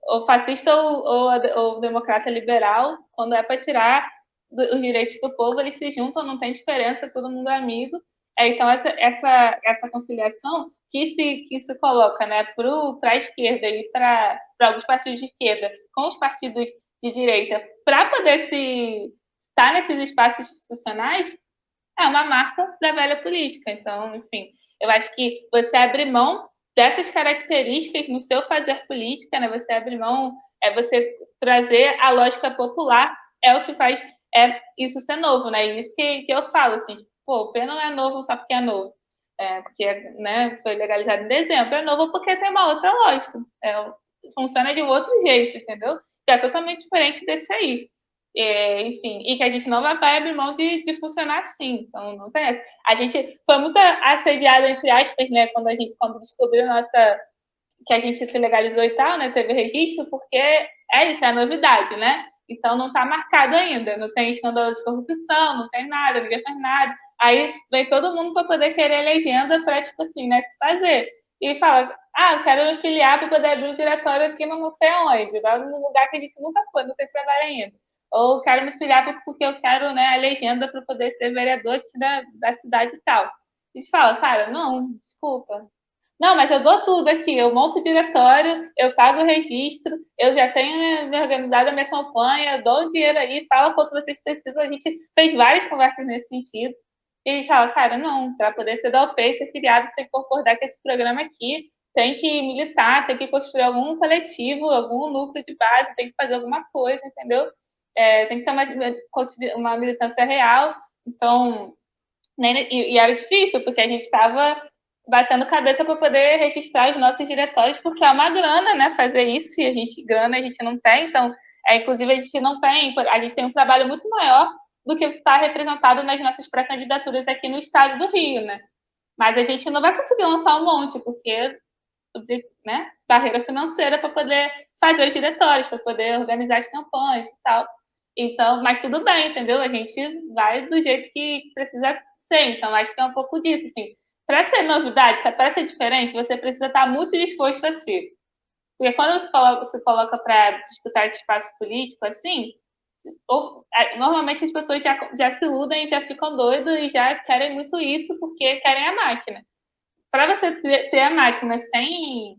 O fascista ou democrata liberal, quando é para tirar os direitos do povo, eles se juntam, não tem diferença, todo mundo é amigo. Então, essa conciliação que se coloca, né, para a esquerda e para alguns partidos de esquerda com os partidos de direita, para poder estar nesses espaços institucionais, é uma marca da velha política. Então, enfim, eu acho que você abre mão dessas características no seu fazer política, né? Você abre mão, você trazer a lógica popular, é o que faz isso ser novo, né? E isso que eu falo, assim, pô, o P não é novo só porque é novo. Porque né, foi legalizado em dezembro, é novo porque tem uma outra lógica. Funciona de um outro jeito, entendeu? Que é totalmente diferente desse aí. Enfim, e que a gente não vai abrir mão de funcionar assim. Então, não tem essa. A gente foi muito assediada, entre aspas, né, quando descobriu que a gente se legalizou e tal, né, teve registro, porque isso, é a novidade, né? Então, não está marcado ainda, não tem escândalo de corrupção, não tem nada, ninguém faz nada. Aí vem todo mundo para poder querer legenda para, tipo assim, né, se fazer. E fala, eu quero me filiar para poder abrir um diretório aqui não sei onde, num lugar que a gente nunca foi, não tem trabalho ainda. Ou quero me filiar porque eu quero, né, a legenda para poder ser vereador aqui da cidade e tal. Eles falam, cara, não, desculpa. Não, mas eu dou tudo aqui, eu monto o diretório, eu pago o registro, eu já tenho me organizado a minha campanha, dou o dinheiro aí, fala quanto vocês precisam. A gente fez várias conversas nesse sentido. E eles falam, cara, não, para poder ser da UP e ser filiado, você tem que concordar com esse programa aqui, tem que militar, tem que construir algum coletivo, algum núcleo de base, tem que fazer alguma coisa, entendeu? Tem que ter uma militância real. Então, e era difícil, porque a gente estava batendo cabeça para poder registrar os nossos diretórios, porque é uma grana, né, fazer isso, e grana a gente não tem, então, inclusive a gente não tem, a gente tem um trabalho muito maior do que está representado nas nossas pré-candidaturas aqui no estado do Rio, né? Mas a gente não vai conseguir lançar um monte, porque, né, barreira financeira para poder fazer os diretórios, para poder organizar as campanhas e tal. Então, mas tudo bem, entendeu? A gente vai do jeito que precisa ser. Então, acho que é um pouco disso, assim. Para ser novidade, para ser diferente, você precisa estar muito disposto a ser. Porque quando você coloca para disputar esse espaço político, assim, normalmente as pessoas já se iludem e já ficam doidas e já querem muito isso porque querem a máquina. Para você ter a máquina sem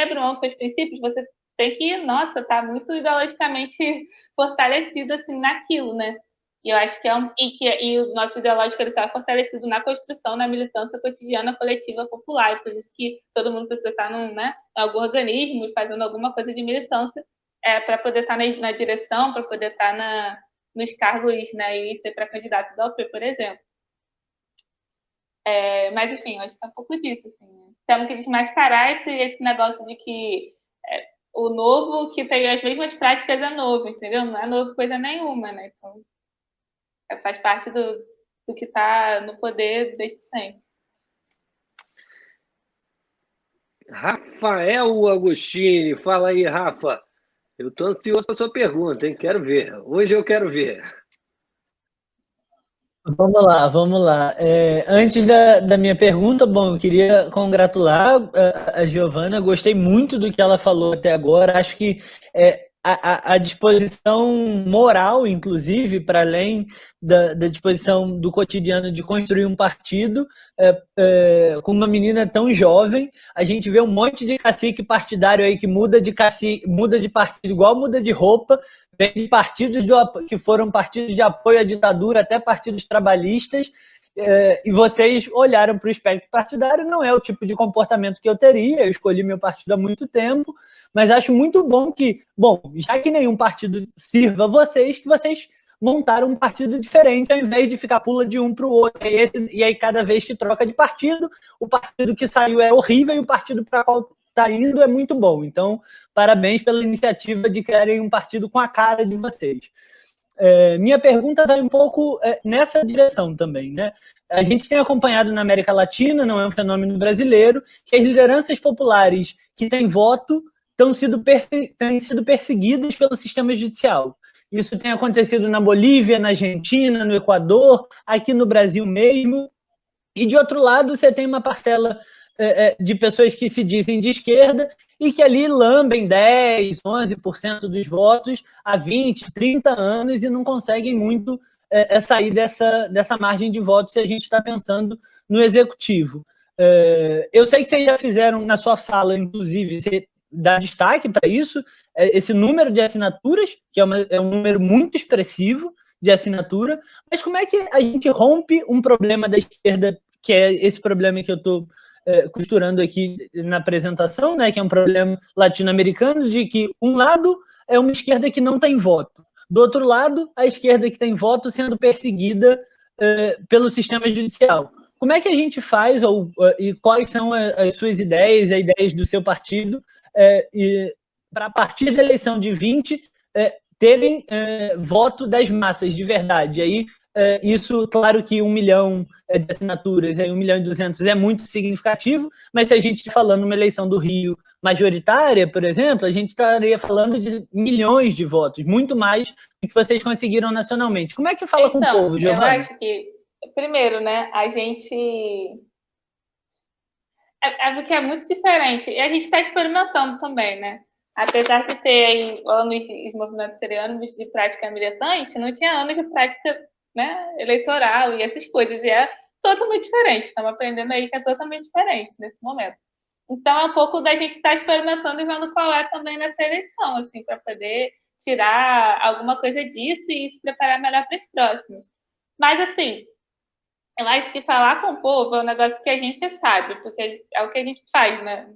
abrir mão dos seus princípios, você tem que, nossa, tá muito ideologicamente fortalecido assim naquilo, né? E eu acho que e o nosso ideológico ele só é fortalecido na construção, na militância cotidiana, coletiva, popular. E por isso que todo mundo precisa estar em algum organismo e fazendo alguma coisa de militância para poder estar na direção, para poder estar nos cargos, né, e ser pré-candidato da UP, por exemplo. Mas, enfim, eu acho que é um pouco disso, assim. Temos que desmascarar esse negócio de que o novo que tem as mesmas práticas é novo, entendeu? Não é novo coisa nenhuma, né? Então, faz parte do que está no poder desde sempre. Rafael Agostini, fala aí, Rafa. Eu estou ansioso para a sua pergunta, hein? Quero ver. Hoje eu quero ver. Vamos lá, vamos lá. Antes da minha pergunta, bom, eu queria congratular a Giovana, gostei muito do que ela falou até agora. Acho que a disposição moral, inclusive, para além da disposição do cotidiano de construir um partido, com uma menina tão jovem, a gente vê um monte de cacique partidário aí que muda de cacique, muda de partido igual muda de roupa, vem de partidos que foram partidos de apoio à ditadura, até partidos trabalhistas, e vocês olharam para o espectro partidário. Não é o tipo de comportamento que eu teria, eu escolhi meu partido há muito tempo, mas acho muito bom que, bom, já que nenhum partido sirva vocês, que vocês montaram um partido diferente, ao invés de ficar pula de um para o outro. E aí, cada vez que troca de partido, o partido que saiu é horrível e o partido para qual está indo é muito bom. Então, parabéns pela iniciativa de criarem um partido com a cara de vocês. Minha pergunta vai um pouco nessa direção também, né? A gente tem acompanhado na América Latina, não é um fenômeno brasileiro, que as lideranças populares que têm voto têm sido perseguidas pelo sistema judicial. Isso tem acontecido na Bolívia, na Argentina, no Equador, aqui no Brasil mesmo. E, de outro lado, você tem uma parcela de pessoas que se dizem de esquerda e que ali lambem 10%, 11% dos votos há 20, 30 anos e não conseguem muito sair dessa margem de votos se a gente está pensando no executivo. Eu sei que vocês já fizeram na sua fala, inclusive, você dá destaque para isso, esse número de assinaturas, que é um número muito expressivo de assinatura, mas como é que a gente rompe um problema da esquerda, que é esse problema que eu estou costurando aqui na apresentação, né, que é um problema latino-americano, de que um lado é uma esquerda que não tem voto, do outro lado, a esquerda que tem voto sendo perseguida pelo sistema judicial. Como é que a gente faz, e quais são as suas ideias, as ideias do seu partido, para a partir da eleição de 20, terem voto das massas de verdade? Aí, isso, claro que 1 milhão de assinaturas, 1 milhão e 200 é muito significativo, mas se a gente estiver falando uma eleição do Rio majoritária, por exemplo, a gente estaria falando de milhões de votos, muito mais do que vocês conseguiram nacionalmente. Como é que fala com o povo, Giovana? Eu acho que, primeiro, né, a gente... porque é muito diferente. E a gente está experimentando também, né? Apesar de ter aí anos de movimentos serem anos de prática militante, não tinha anos de prática, né, eleitoral e essas coisas. E é totalmente diferente. Estamos aprendendo aí que é totalmente diferente nesse momento. Então, é um pouco da gente estar experimentando e vendo qual é também nessa eleição, assim, para poder tirar alguma coisa disso e se preparar melhor para as próximas. Mas, assim, eu acho que falar com o povo é um negócio que a gente sabe, porque é o que a gente faz, né?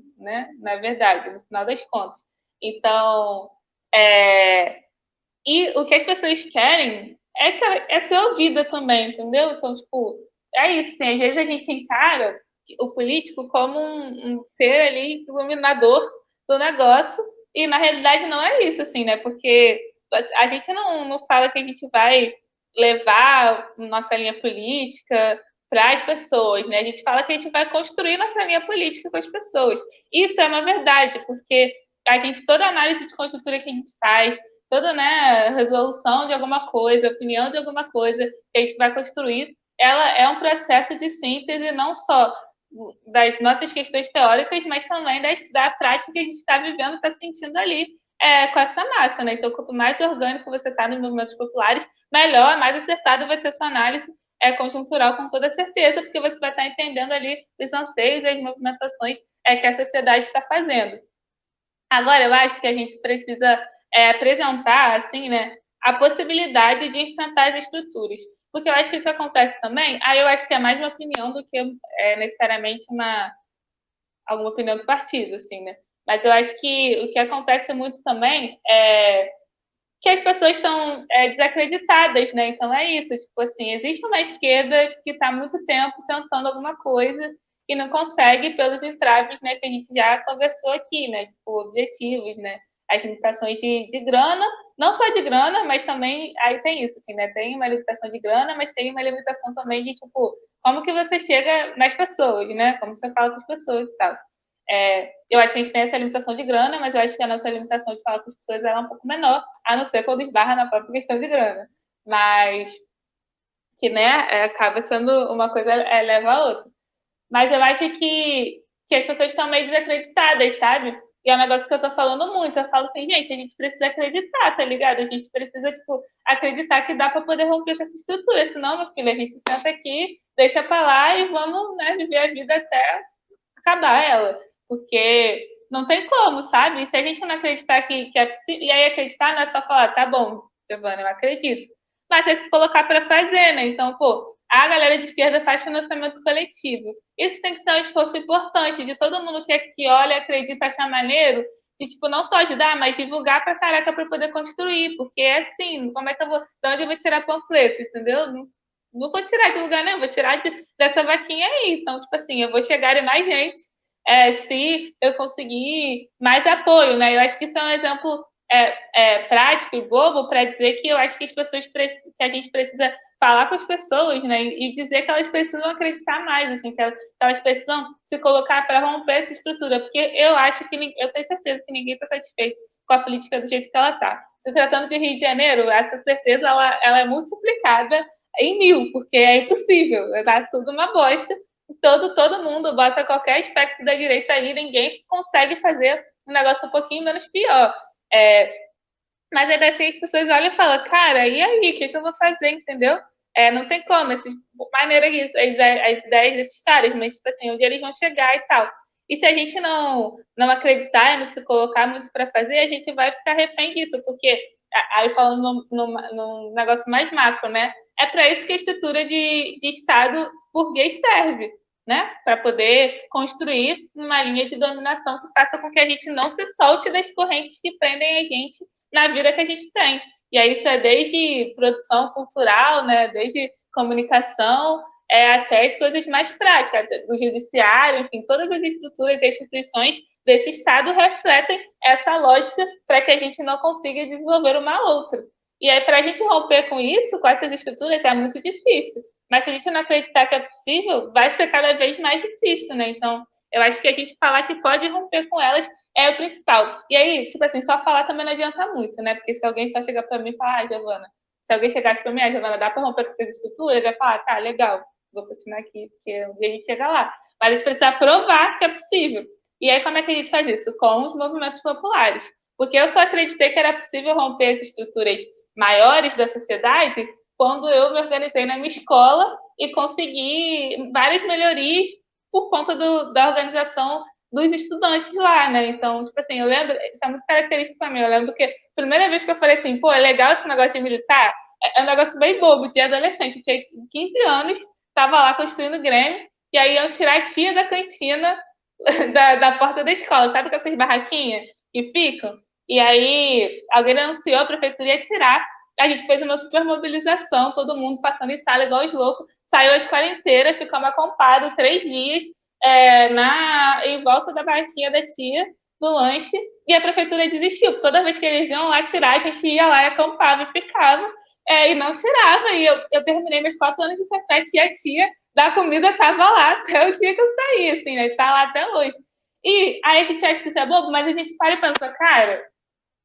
Na verdade, no final das contas. Então, e o que as pessoas querem é ser ouvida também, entendeu? Então, tipo, é isso. Assim, às vezes a gente encara o político como um ser ali iluminador do negócio, e na realidade não é isso, assim, né? Porque a gente não fala que a gente vai levar nossa linha política para as pessoas, né? A gente fala que a gente vai construir nossa linha política com as pessoas. Isso é uma verdade, porque toda análise de conjuntura que a gente faz, toda, né, resolução de alguma coisa, opinião de alguma coisa que a gente vai construir, ela é um processo de síntese não só das nossas questões teóricas, mas também da prática que a gente está vivendo, está sentindo ali com essa massa, né? Então, quanto mais orgânico você está nos movimentos populares, melhor, mais acertado vai ser a sua análise conjuntural, com toda certeza, porque você vai estar entendendo ali os anseios e as movimentações que a sociedade está fazendo. Agora, eu acho que a gente precisa apresentar, assim, né, a possibilidade de enfrentar as estruturas. Porque eu acho que o que acontece também, eu acho que é mais uma opinião do que necessariamente alguma opinião do partido, assim, né? Mas eu acho que o que acontece muito também é que as pessoas estão desacreditadas, né? Então é isso, tipo assim, existe uma esquerda que está há muito tempo tentando alguma coisa e não consegue pelos entraves, né, que a gente já conversou aqui, né, tipo, objetivos, né, as limitações de grana, não só de grana, mas também, aí tem isso, assim, né, tem uma limitação de grana, mas tem uma limitação também de, tipo, como que você chega nas pessoas, né, como você fala com as pessoas e tal. Eu acho que a gente tem essa limitação de grana, mas eu acho que a nossa limitação de falar com as pessoas é um pouco menor, a não ser quando esbarra na própria questão de grana. Mas que, né, acaba sendo uma coisa leva a outra. Mas eu acho que as pessoas estão meio desacreditadas, sabe? E é um negócio que eu tô falando muito. Eu falo assim, gente, a gente precisa acreditar, tá ligado? A gente precisa, tipo, acreditar que dá para poder romper com essa estrutura. Senão, meu filho, a gente senta aqui, deixa pra lá e vamos, né, viver a vida até acabar ela. Porque não tem como, sabe? E se a gente não acreditar que é possível, e aí acreditar não é só falar, tá bom, Giovana, eu acredito. Mas é se colocar para fazer, né? Então, pô, a galera de esquerda faz financiamento coletivo. Isso tem que ser um esforço importante de todo mundo que olha, acredita, acha maneiro, de, tipo, não só ajudar, mas divulgar pra caraca para poder construir. Porque é assim, como é que eu vou. De onde eu vou tirar panfleto, entendeu? Não vou tirar de lugar nenhum, vou tirar dessa vaquinha aí. Então, tipo assim, eu vou chegar em mais gente se eu conseguir mais apoio, né? Eu acho que isso é um exemplo prático e bobo para dizer que eu acho que que a gente precisa falar com as pessoas, né? E dizer que elas precisam acreditar mais, assim, que elas precisam se colocar para romper essa estrutura, porque eu acho que eu tenho certeza que ninguém está satisfeito com a política do jeito que ela está. Se tratando de Rio de Janeiro, essa certeza ela é multiplicada em 1000, porque é impossível, tá tudo uma bosta. Todo mundo bota qualquer aspecto da direita ali, ninguém consegue fazer um negócio um pouquinho menos pior. Mas aí assim as pessoas olham e falam, cara, e aí, o que eu vou fazer, entendeu? Não tem como, maneira isso, as ideias desses caras, mas tipo assim, onde eles vão chegar e tal. E se a gente não acreditar e não se colocar muito para fazer, a gente vai ficar refém disso, porque, aí falando num negócio mais macro, né? É para isso que a estrutura de Estado burguês serve, né? Para poder construir uma linha de dominação que faça com que a gente não se solte das correntes que prendem a gente na vida que a gente tem. E aí isso é desde produção cultural, né? Desde comunicação, até as coisas mais práticas, do judiciário, enfim, todas as estruturas e instituições desse Estado refletem essa lógica para que a gente não consiga desenvolver uma outra. E aí, para a gente romper com isso, com essas estruturas, é muito difícil. Mas se a gente não acreditar que é possível, vai ser cada vez mais difícil, né? Então, eu acho que a gente falar que pode romper com elas é o principal. E aí, tipo assim, só falar também não adianta muito, né? Porque se alguém só chegar para mim e falar, Giovana, se alguém chegasse para mim, Giovana, dá para romper com essas estruturas? Eu ia falar, tá, legal, vou continuar aqui, porque um dia a gente chega lá. Mas a gente precisa provar que é possível. E aí, como é que a gente faz isso? Com os movimentos populares. Porque eu só acreditei que era possível romper as estruturas maiores da sociedade quando eu me organizei na minha escola e consegui várias melhorias por conta da organização dos estudantes lá, né? Então, tipo assim, eu lembro, isso é muito característico para mim, eu lembro que a primeira vez que eu falei assim, pô, é legal esse negócio de militar, é um negócio bem bobo, de adolescente, eu tinha 15 anos, tava lá construindo Grêmio, e aí iam tirar a tia da cantina da porta da escola, sabe com essas barraquinhas que ficam? E aí alguém anunciou, a prefeitura ia tirar, a gente fez uma super mobilização, todo mundo passando em sala igual os loucos, saiu a escola inteira, ficamos acampados 3 dias em volta da barraquinha da tia, do lanche, e a prefeitura desistiu. Toda vez que eles iam lá tirar, a gente ia lá e acampava e ficava, e não tirava. E eu terminei meus 4 anos de Cefet e a tia da comida estava lá até o dia que eu saí, assim, né? Tá lá até hoje. E aí a gente acha que isso é bobo, mas a gente para e pensa, cara,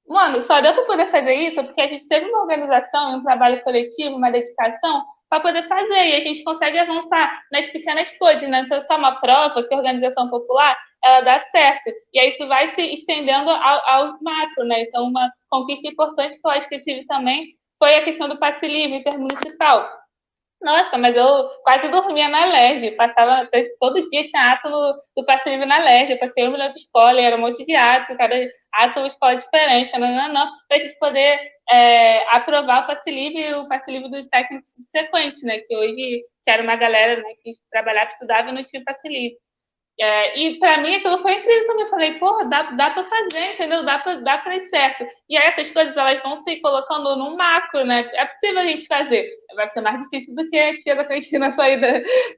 mano, só deu para poder fazer isso porque a gente teve uma organização, um trabalho coletivo, uma dedicação para poder fazer. E a gente consegue avançar nas pequenas coisas, né? Então, só uma prova que a organização popular ela dá certo. E aí isso vai se estendendo ao macro, né? Então, uma conquista importante que eu acho que eu tive também foi a questão do passe livre intermunicipal. Nossa, mas eu quase dormia na LERJ, passava, todo dia tinha ato do passe livre na LERJ, eu passei 1 milhão de escola, era um monte de ato, cada ato uma escola diferente, não, para a gente poder aprovar o passe livre e o passe livre do técnico subsequente, né, que hoje, que era uma galera, né, que trabalhava, estudava e não tinha passe livre. E para mim aquilo foi incrível também. Eu falei, porra, dá para fazer, entendeu? Dá para ir certo. E aí essas coisas elas vão se colocando num macro, né? É possível a gente fazer. Vai ser mais difícil do que a tia da cantina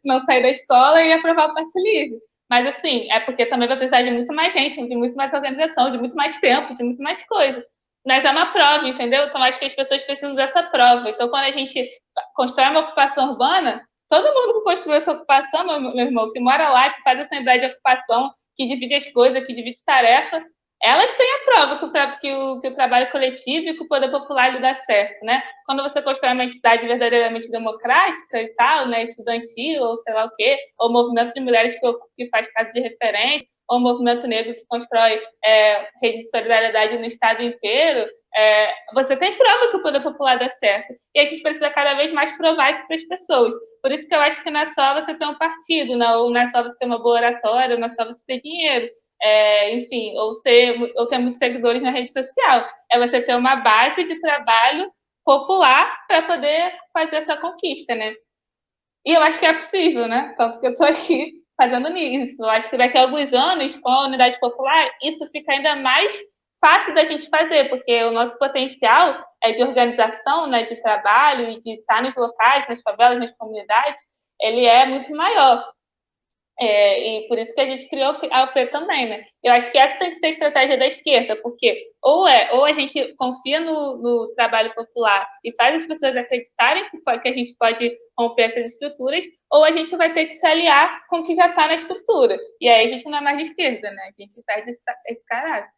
não sair da escola e aprovar o passe livre. Mas assim, é porque também vai precisar de muito mais gente, de muito mais organização, de muito mais tempo, de muito mais coisa. Mas é uma prova, entendeu? Então acho que as pessoas precisam dessa prova. Então quando a gente constrói uma ocupação urbana, todo mundo que construiu essa ocupação, meu irmão, que mora lá, que faz essa unidade de ocupação, que divide as coisas, que divide tarefa, elas têm a prova que o trabalho coletivo e que o poder popular lhe dá certo, né? Quando você constrói uma entidade verdadeiramente democrática e tal, né, estudantil, ou sei lá o quê, ou movimento de mulheres que faz casa de referência, ou movimento negro que constrói rede de solidariedade no estado inteiro, você tem prova que o poder popular dá certo. E a gente precisa cada vez mais provar isso para as pessoas. Por isso que eu acho que não é só você ter um partido, ou não é só você ter uma boa oratória, não é só você ter dinheiro. Enfim, ou ter muitos seguidores na rede social. É você ter uma base de trabalho popular para poder fazer essa conquista, né? E eu acho que é possível, né? Tanto que eu estou aqui fazendo nisso. Eu acho que daqui a alguns anos, com a unidade popular, isso fica ainda mais fácil da gente fazer, porque o nosso potencial de organização, né, de trabalho e de estar nos locais, nas favelas, nas comunidades, ele é muito maior. E por isso que a gente criou a UP também, né? Eu acho que essa tem que ser a estratégia da esquerda, porque ou a gente confia no trabalho popular e faz as pessoas acreditarem que a gente pode romper essas estruturas, ou a gente vai ter que se aliar com o que já está na estrutura. E aí a gente não é mais de esquerda, né? A gente faz esse caráter.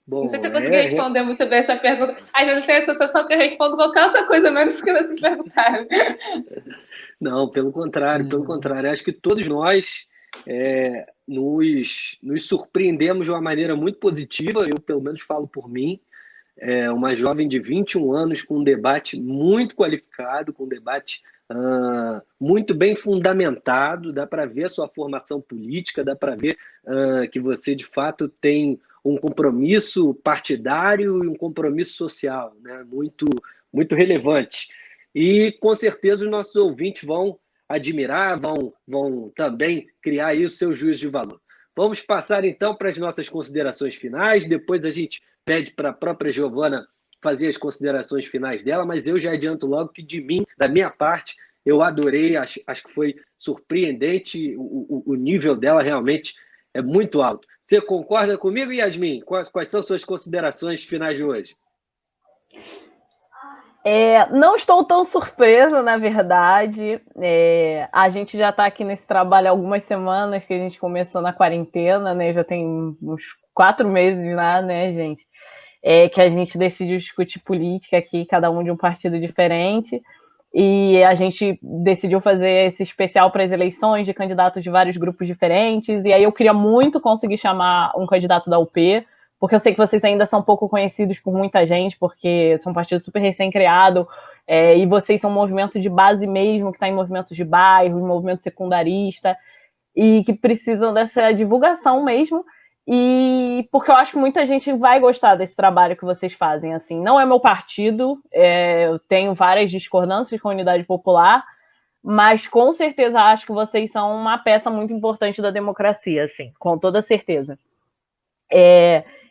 Bom, não sei se eu consegui responder muito bem essa pergunta. Às vezes eu tenho a sensação que eu respondo qualquer outra coisa, menos que vocês perguntaram. Não, pelo contrário, pelo contrário. Acho que todos nós nos surpreendemos de uma maneira muito positiva. Eu, pelo menos, falo por mim. Uma jovem de 21 anos com um debate muito qualificado, com um debate muito bem fundamentado. Dá para ver a sua formação política, dá para ver que você, de fato, tem um compromisso partidário e um compromisso social, né? Muito, muito relevante. E, com certeza, os nossos ouvintes vão admirar, vão também criar aí o seu juízo de valor. Vamos passar, então, para as nossas considerações finais. Depois a gente pede para a própria Giovana fazer as considerações finais dela, mas eu já adianto logo que, da minha parte, eu adorei, acho que foi surpreendente, o nível dela realmente é muito alto. Você concorda comigo, Yasmin? Quais são suas considerações finais de hoje? Não estou tão surpresa, na verdade. A gente já está aqui nesse trabalho há algumas semanas, que a gente começou na quarentena, né? Já tem uns 4 meses lá, né, gente? Que a gente decidiu discutir política aqui, cada um de um partido diferente. E a gente decidiu fazer esse especial para as eleições de candidatos de vários grupos diferentes. E aí eu queria muito conseguir chamar um candidato da UP, porque eu sei que vocês ainda são pouco conhecidos por muita gente, porque são um partido super recém-criado, e vocês são um movimento de base mesmo, que está em movimentos de bairro, em movimento secundarista, e que precisam dessa divulgação mesmo. E porque eu acho que muita gente vai gostar desse trabalho que vocês fazem. Assim, não é meu partido, eu tenho várias discordâncias com a Unidade Popular, mas com certeza acho que vocês são uma peça muito importante da democracia, assim, com toda certeza.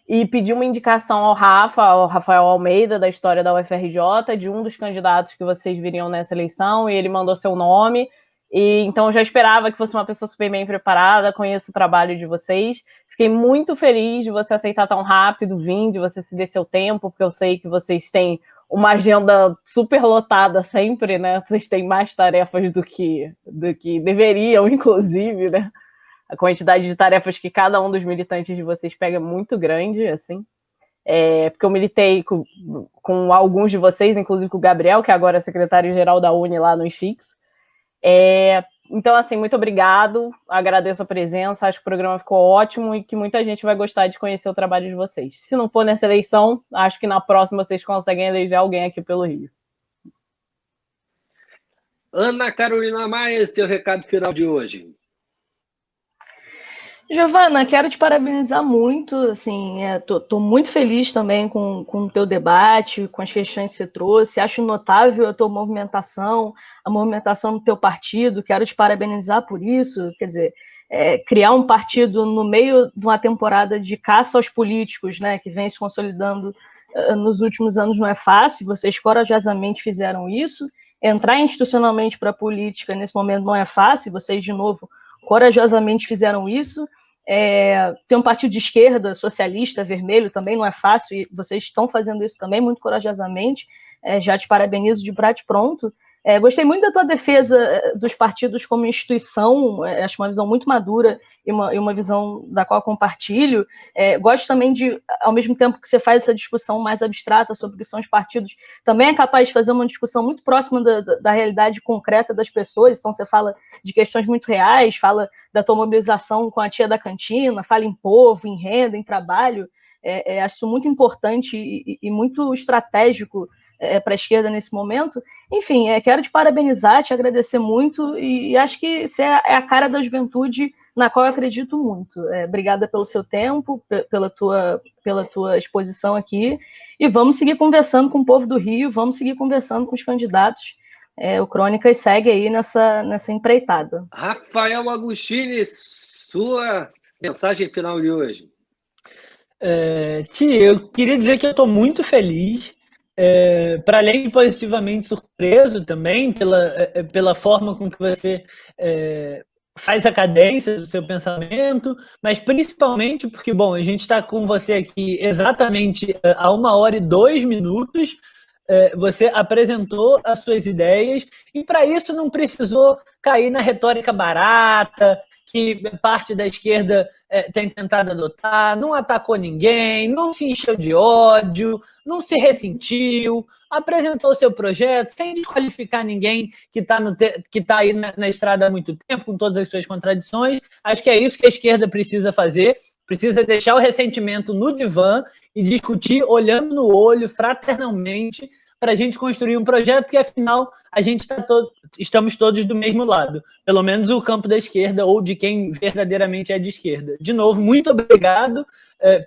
E pedi uma indicação ao Rafael Almeida, da História da UFRJ, de um dos candidatos que vocês viriam nessa eleição, e ele mandou seu nome. E então eu já esperava que fosse uma pessoa super bem preparada, conheço o trabalho de vocês. Fiquei muito feliz de você aceitar tão rápido, de você se der seu tempo, porque eu sei que vocês têm uma agenda super lotada sempre, né? Vocês têm mais tarefas do que deveriam, inclusive, né? A quantidade de tarefas que cada um dos militantes de vocês pega é muito grande, assim. Porque eu militei com alguns de vocês, inclusive com o Gabriel, que agora é secretário-geral da Uni lá no IFIX. Então, assim, muito obrigado, agradeço a presença, acho que o programa ficou ótimo e que muita gente vai gostar de conhecer o trabalho de vocês. Se não for nessa eleição, acho que na próxima vocês conseguem eleger alguém aqui pelo Rio. Ana Carolina Maia, seu recado final de hoje. Giovana, quero te parabenizar muito, assim, tô muito feliz também com o teu debate, com as questões que você trouxe, acho notável a tua movimentação, a movimentação do teu partido, quero te parabenizar por isso, quer dizer, criar um partido no meio de uma temporada de caça aos políticos, né, que vem se consolidando nos últimos anos não é fácil, vocês corajosamente fizeram isso, entrar institucionalmente para a política nesse momento não é fácil, vocês, de novo, corajosamente fizeram isso. Ter um partido de esquerda, socialista, vermelho, também não é fácil, e vocês estão fazendo isso também muito corajosamente. Já te parabenizo de bate-pronto. Gostei muito da tua defesa dos partidos como instituição, acho uma visão muito madura e uma visão da qual compartilho. Gosto também de, ao mesmo tempo que você faz essa discussão mais abstrata sobre o que são os partidos, também é capaz de fazer uma discussão muito próxima da realidade concreta das pessoas. Então você fala de questões muito reais, fala da tua mobilização com a tia da cantina, fala em povo, em renda, em trabalho. Acho isso muito importante e muito estratégico para a esquerda nesse momento. Enfim, quero te parabenizar, te agradecer muito e acho que isso é a cara da juventude na qual eu acredito muito. Obrigada pelo seu tempo, pela tua exposição aqui e vamos seguir conversando com o povo do Rio, vamos seguir conversando com os candidatos. O Crônicas segue aí nessa empreitada. Rafael Agostini, sua mensagem final de hoje. Tia, eu queria dizer que eu estou muito feliz, para além de positivamente surpreso também pela forma com que você faz a cadência do seu pensamento, mas principalmente porque, bom, a gente está com você aqui exatamente há 1h02, você apresentou as suas ideias e para isso não precisou cair na retórica barata que parte da esquerda tem tentado adotar, não atacou ninguém, não se encheu de ódio, não se ressentiu, apresentou seu projeto sem desqualificar ninguém que está aí na estrada há muito tempo, com todas as suas contradições. Acho que é isso que a esquerda precisa fazer, precisa deixar o ressentimento no divã e discutir olhando no olho, fraternalmente, para a gente construir um projeto, porque afinal a gente estamos todos do mesmo lado, pelo menos o campo da esquerda ou de quem verdadeiramente é de esquerda. De novo, muito obrigado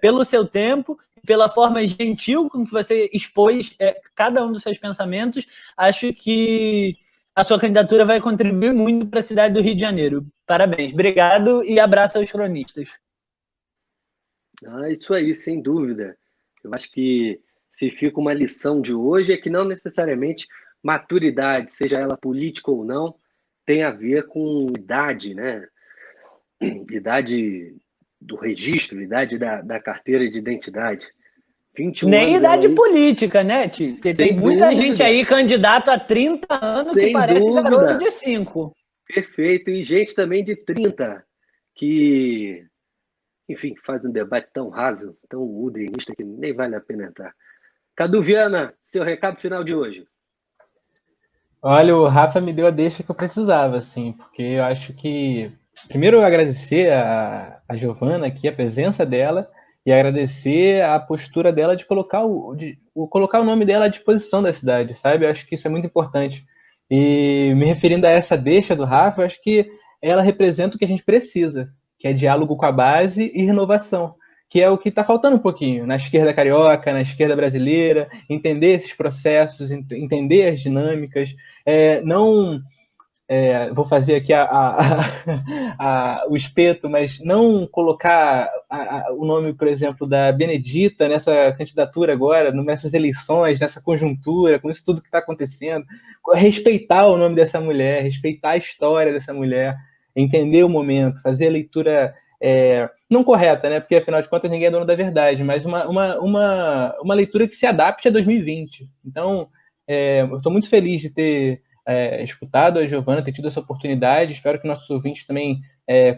pelo seu tempo, pela forma gentil com que você expôs cada um dos seus pensamentos. Acho que a sua candidatura vai contribuir muito para a cidade do Rio de Janeiro. Parabéns, obrigado e abraço aos cronistas. Isso aí, sem dúvida. Eu acho que se fica uma lição de hoje é que não necessariamente maturidade, seja ela política ou não, tem a ver com idade, né? Idade do registro, idade da carteira de identidade. 21 Nem anos idade aí, política, né, Ti? Porque tem muita gente aí candidato há 30 anos que parece garoto de 5. Perfeito. E gente também de 30 que, enfim, faz um debate tão raso, tão udinista, que nem vale a pena entrar. Cadu Viana, seu recado final de hoje. Olha, o Rafa me deu a deixa que eu precisava, assim, porque eu acho que... Primeiro, eu agradecer a Giovana aqui, a presença dela, e agradecer a postura dela de colocar o nome dela à disposição da cidade, sabe? Eu acho que isso é muito importante. E me referindo a essa deixa do Rafa, eu acho que ela representa o que a gente precisa, que é diálogo com a base e renovação, que é o que está faltando um pouquinho na esquerda carioca, na esquerda brasileira, entender esses processos, entender as dinâmicas, vou fazer aqui o espeto, mas não colocar o nome, por exemplo, da Benedita nessa candidatura agora, nessas eleições, nessa conjuntura, com isso tudo que está acontecendo, respeitar o nome dessa mulher, respeitar a história dessa mulher, entender o momento, fazer a leitura não correta, né? Porque afinal de contas ninguém é dono da verdade, mas uma leitura que se adapte a 2020. Então, eu estou muito feliz de ter escutado a Giovana, ter tido essa oportunidade. Espero que nossos ouvintes também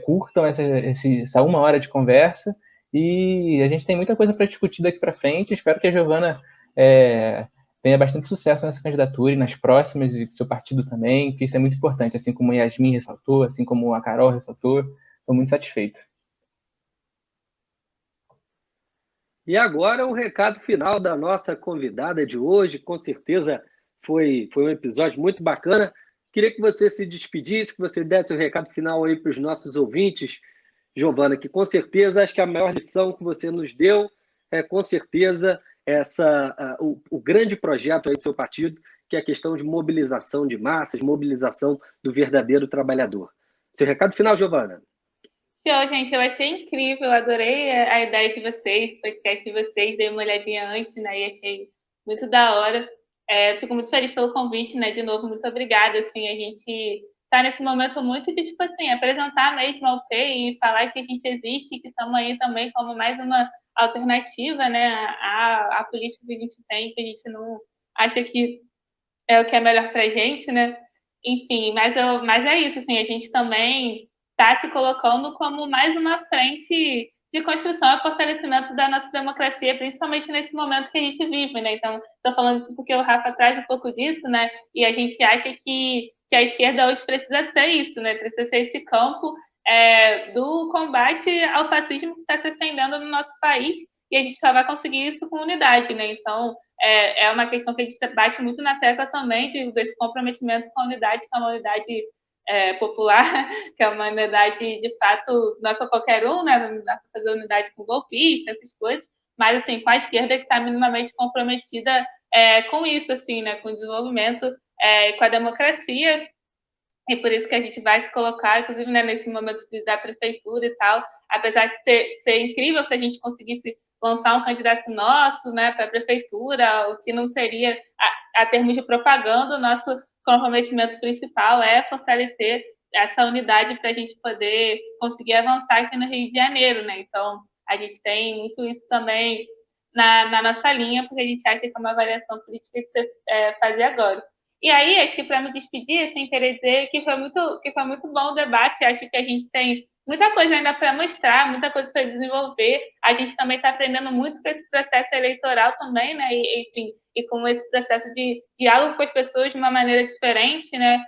curtam essa 1 hora de conversa. E a gente tem muita coisa para discutir daqui para frente. Espero que a Giovana tenha bastante sucesso nessa candidatura e nas próximas, e seu partido também, que isso é muito importante, assim como a Yasmin ressaltou, assim como a Carol ressaltou. Estou muito satisfeito. E agora o recado final da nossa convidada de hoje. Com certeza foi um episódio muito bacana. Queria que você se despedisse, que você desse o recado final aí para os nossos ouvintes Giovana, que com certeza acho que a maior lição que você nos deu é com certeza o grande projeto aí do seu partido, que é a questão de mobilização de massas, mobilização do verdadeiro trabalhador. Seu recado final, Giovana? Show, gente, eu achei incrível, adorei a ideia de vocês, o podcast de vocês, dei uma olhadinha antes, né, e achei muito da hora. Fico muito feliz pelo convite, né, de novo, muito obrigada, assim, a gente tá nesse momento muito de, tipo assim, apresentar mesmo a UP e falar que a gente existe, que estamos aí também como mais uma alternativa, né, à política que a gente tem, que a gente não acha que é o que é melhor pra gente, né, enfim, mas é isso, assim, a gente também está se colocando como mais uma frente de construção e fortalecimento da nossa democracia, principalmente nesse momento que a gente vive, né? Então, estou falando isso porque o Rafa traz um pouco disso, né? E a gente acha que a esquerda hoje precisa ser isso, né? Precisa ser esse campo do combate ao fascismo que está se estendendo no nosso país, e a gente só vai conseguir isso com unidade, né? Então, é uma questão que a gente bate muito na tecla também desse comprometimento com a unidade, que é uma unidade popular, que é uma unidade, de fato, não é para qualquer um, né? Não dá para fazer unidade com golpista, essas coisas, mas, assim, com a esquerda que está minimamente comprometida com isso, assim, né? Com o desenvolvimento, com a democracia, e por isso que a gente vai se colocar, inclusive, né, nesse momento da prefeitura e tal, apesar de ser incrível se a gente conseguisse lançar um candidato nosso, né, para a prefeitura, o que não seria, a termos de propaganda, o nosso comprometimento principal é fortalecer essa unidade para a gente poder conseguir avançar aqui no Rio de Janeiro, né? Então, a gente tem muito isso também na nossa linha, porque a gente acha que é uma avaliação política que você fazer agora. E aí, acho que para me despedir, sem querer dizer que foi muito bom o debate, acho que a gente tem muita coisa ainda para mostrar, muita coisa para desenvolver. A gente também está aprendendo muito com esse processo eleitoral também, né? E, enfim, e com esse processo de diálogo com as pessoas de uma maneira diferente, né?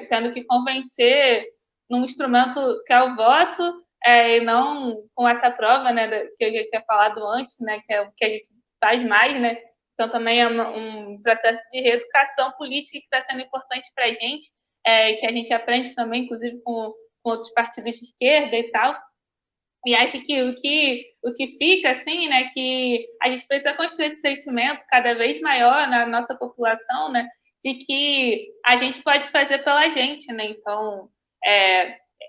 Tendo que convencer num instrumento que é o voto, e não com essa prova, né? Que eu já tinha falado antes, né? Que é o que a gente faz mais, né? Então, também é um processo de reeducação política que está sendo importante para a gente, que a gente aprende também, inclusive, com outros partidos de esquerda e tal. E acho que o que fica, assim, né, que a gente precisa construir esse sentimento cada vez maior na nossa população, né, de que a gente pode fazer pela gente, né? Então,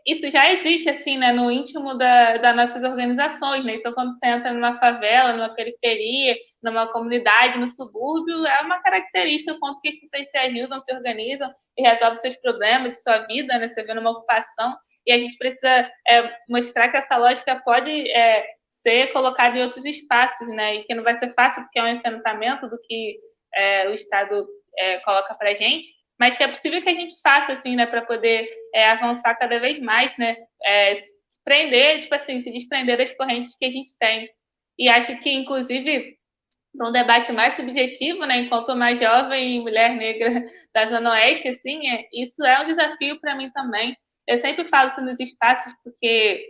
isso já existe, assim, né, no íntimo das nossas organizações, né? Então, quando você entra numa favela, numa periferia, numa comunidade, no subúrbio, é uma característica o quanto que as pessoas se ajudam, se organizam e resolvem seus problemas, sua vida, né? Você vê numa ocupação, e a gente precisa mostrar que essa lógica pode ser colocada em outros espaços, né? E que não vai ser fácil, porque é um enfrentamento do que o Estado coloca para a gente, mas que é possível que a gente faça, assim, né, para poder avançar cada vez mais, né, se desprender das correntes que a gente tem. E acho que, inclusive, para um debate mais subjetivo, né, enquanto mais jovem e mulher negra da Zona Oeste, assim, isso é um desafio para mim também. Eu sempre falo isso nos espaços, porque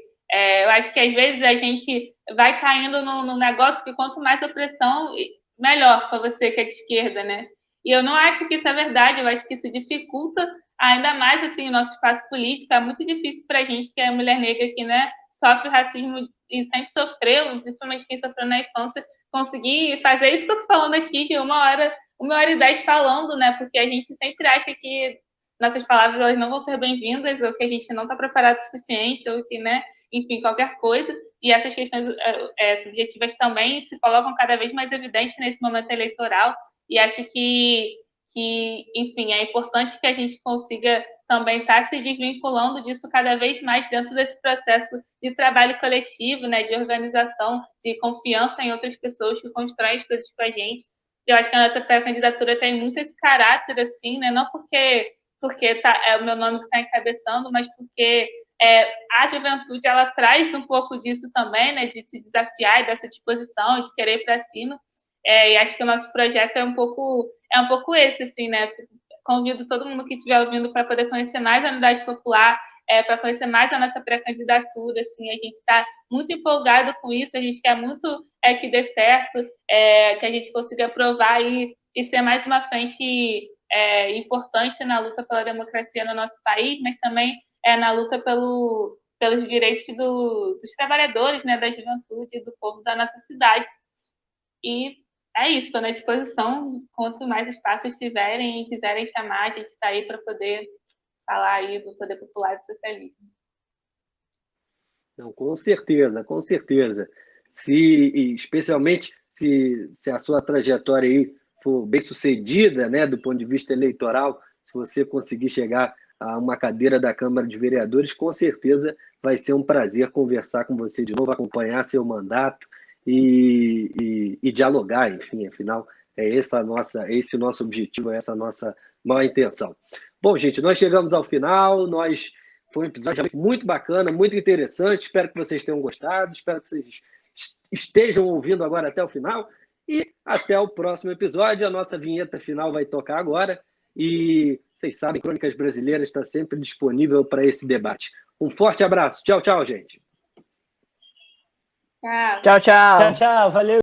eu acho que, às vezes, a gente vai caindo no negócio que quanto mais opressão, melhor para você que é de esquerda, né? E eu não acho que isso é verdade, eu acho que isso dificulta ainda mais, assim, o nosso espaço político. É muito difícil para a gente, que é mulher negra, que, né, sofre racismo e sempre sofreu, principalmente quem sofreu na infância, conseguir fazer isso que eu tô falando aqui, de 1h10 falando, né? Porque a gente sempre acha que nossas palavras elas não vão ser bem-vindas, ou que a gente não está preparado o suficiente, ou que, né, enfim, qualquer coisa. E essas questões subjetivas também se colocam cada vez mais evidentes nesse momento eleitoral. E acho que enfim, é importante que a gente consiga também estar se desvinculando disso cada vez mais dentro desse processo de trabalho coletivo, né, de organização, de confiança em outras pessoas que constroem as coisas para a gente. Eu acho que a nossa pré-candidatura tem muito esse caráter, assim, né, não porque é o meu nome que está encabeçando, mas porque a juventude ela traz um pouco disso também, né, de se desafiar e dessa disposição, de querer ir para cima. E acho que o nosso projeto é um pouco esse, assim, né? Convido todo mundo que estiver ouvindo para poder conhecer mais a Unidade Popular, para conhecer mais a nossa pré-candidatura, assim, a gente está muito empolgado com isso, a gente quer muito que dê certo, que a gente consiga aprovar e ser mais uma frente importante na luta pela democracia no nosso país, mas também na luta pelos direitos dos trabalhadores, né, da juventude, do povo da nossa cidade. E é isso, estou na disposição, quanto mais espaços tiverem e quiserem chamar, a gente está aí para poder falar aí do poder popular do socialismo. Não, com certeza, com certeza. Especialmente se a sua trajetória aí for bem sucedida, né, do ponto de vista eleitoral, se você conseguir chegar a uma cadeira da Câmara de Vereadores, com certeza vai ser um prazer conversar com você de novo, acompanhar seu mandato e dialogar, enfim, afinal, é esse o nosso objetivo, é essa a nossa maior intenção. Bom, gente, nós chegamos ao final, foi um episódio muito bacana, muito interessante, espero que vocês tenham gostado, espero que vocês estejam ouvindo agora até o final, e até o próximo episódio. A nossa vinheta final vai tocar agora, e vocês sabem, Crônicas Brasileiras está sempre disponível para esse debate. Um forte abraço. Tchau, tchau, gente. Tchau. Tchau, tchau. Tchau, tchau. Valeu.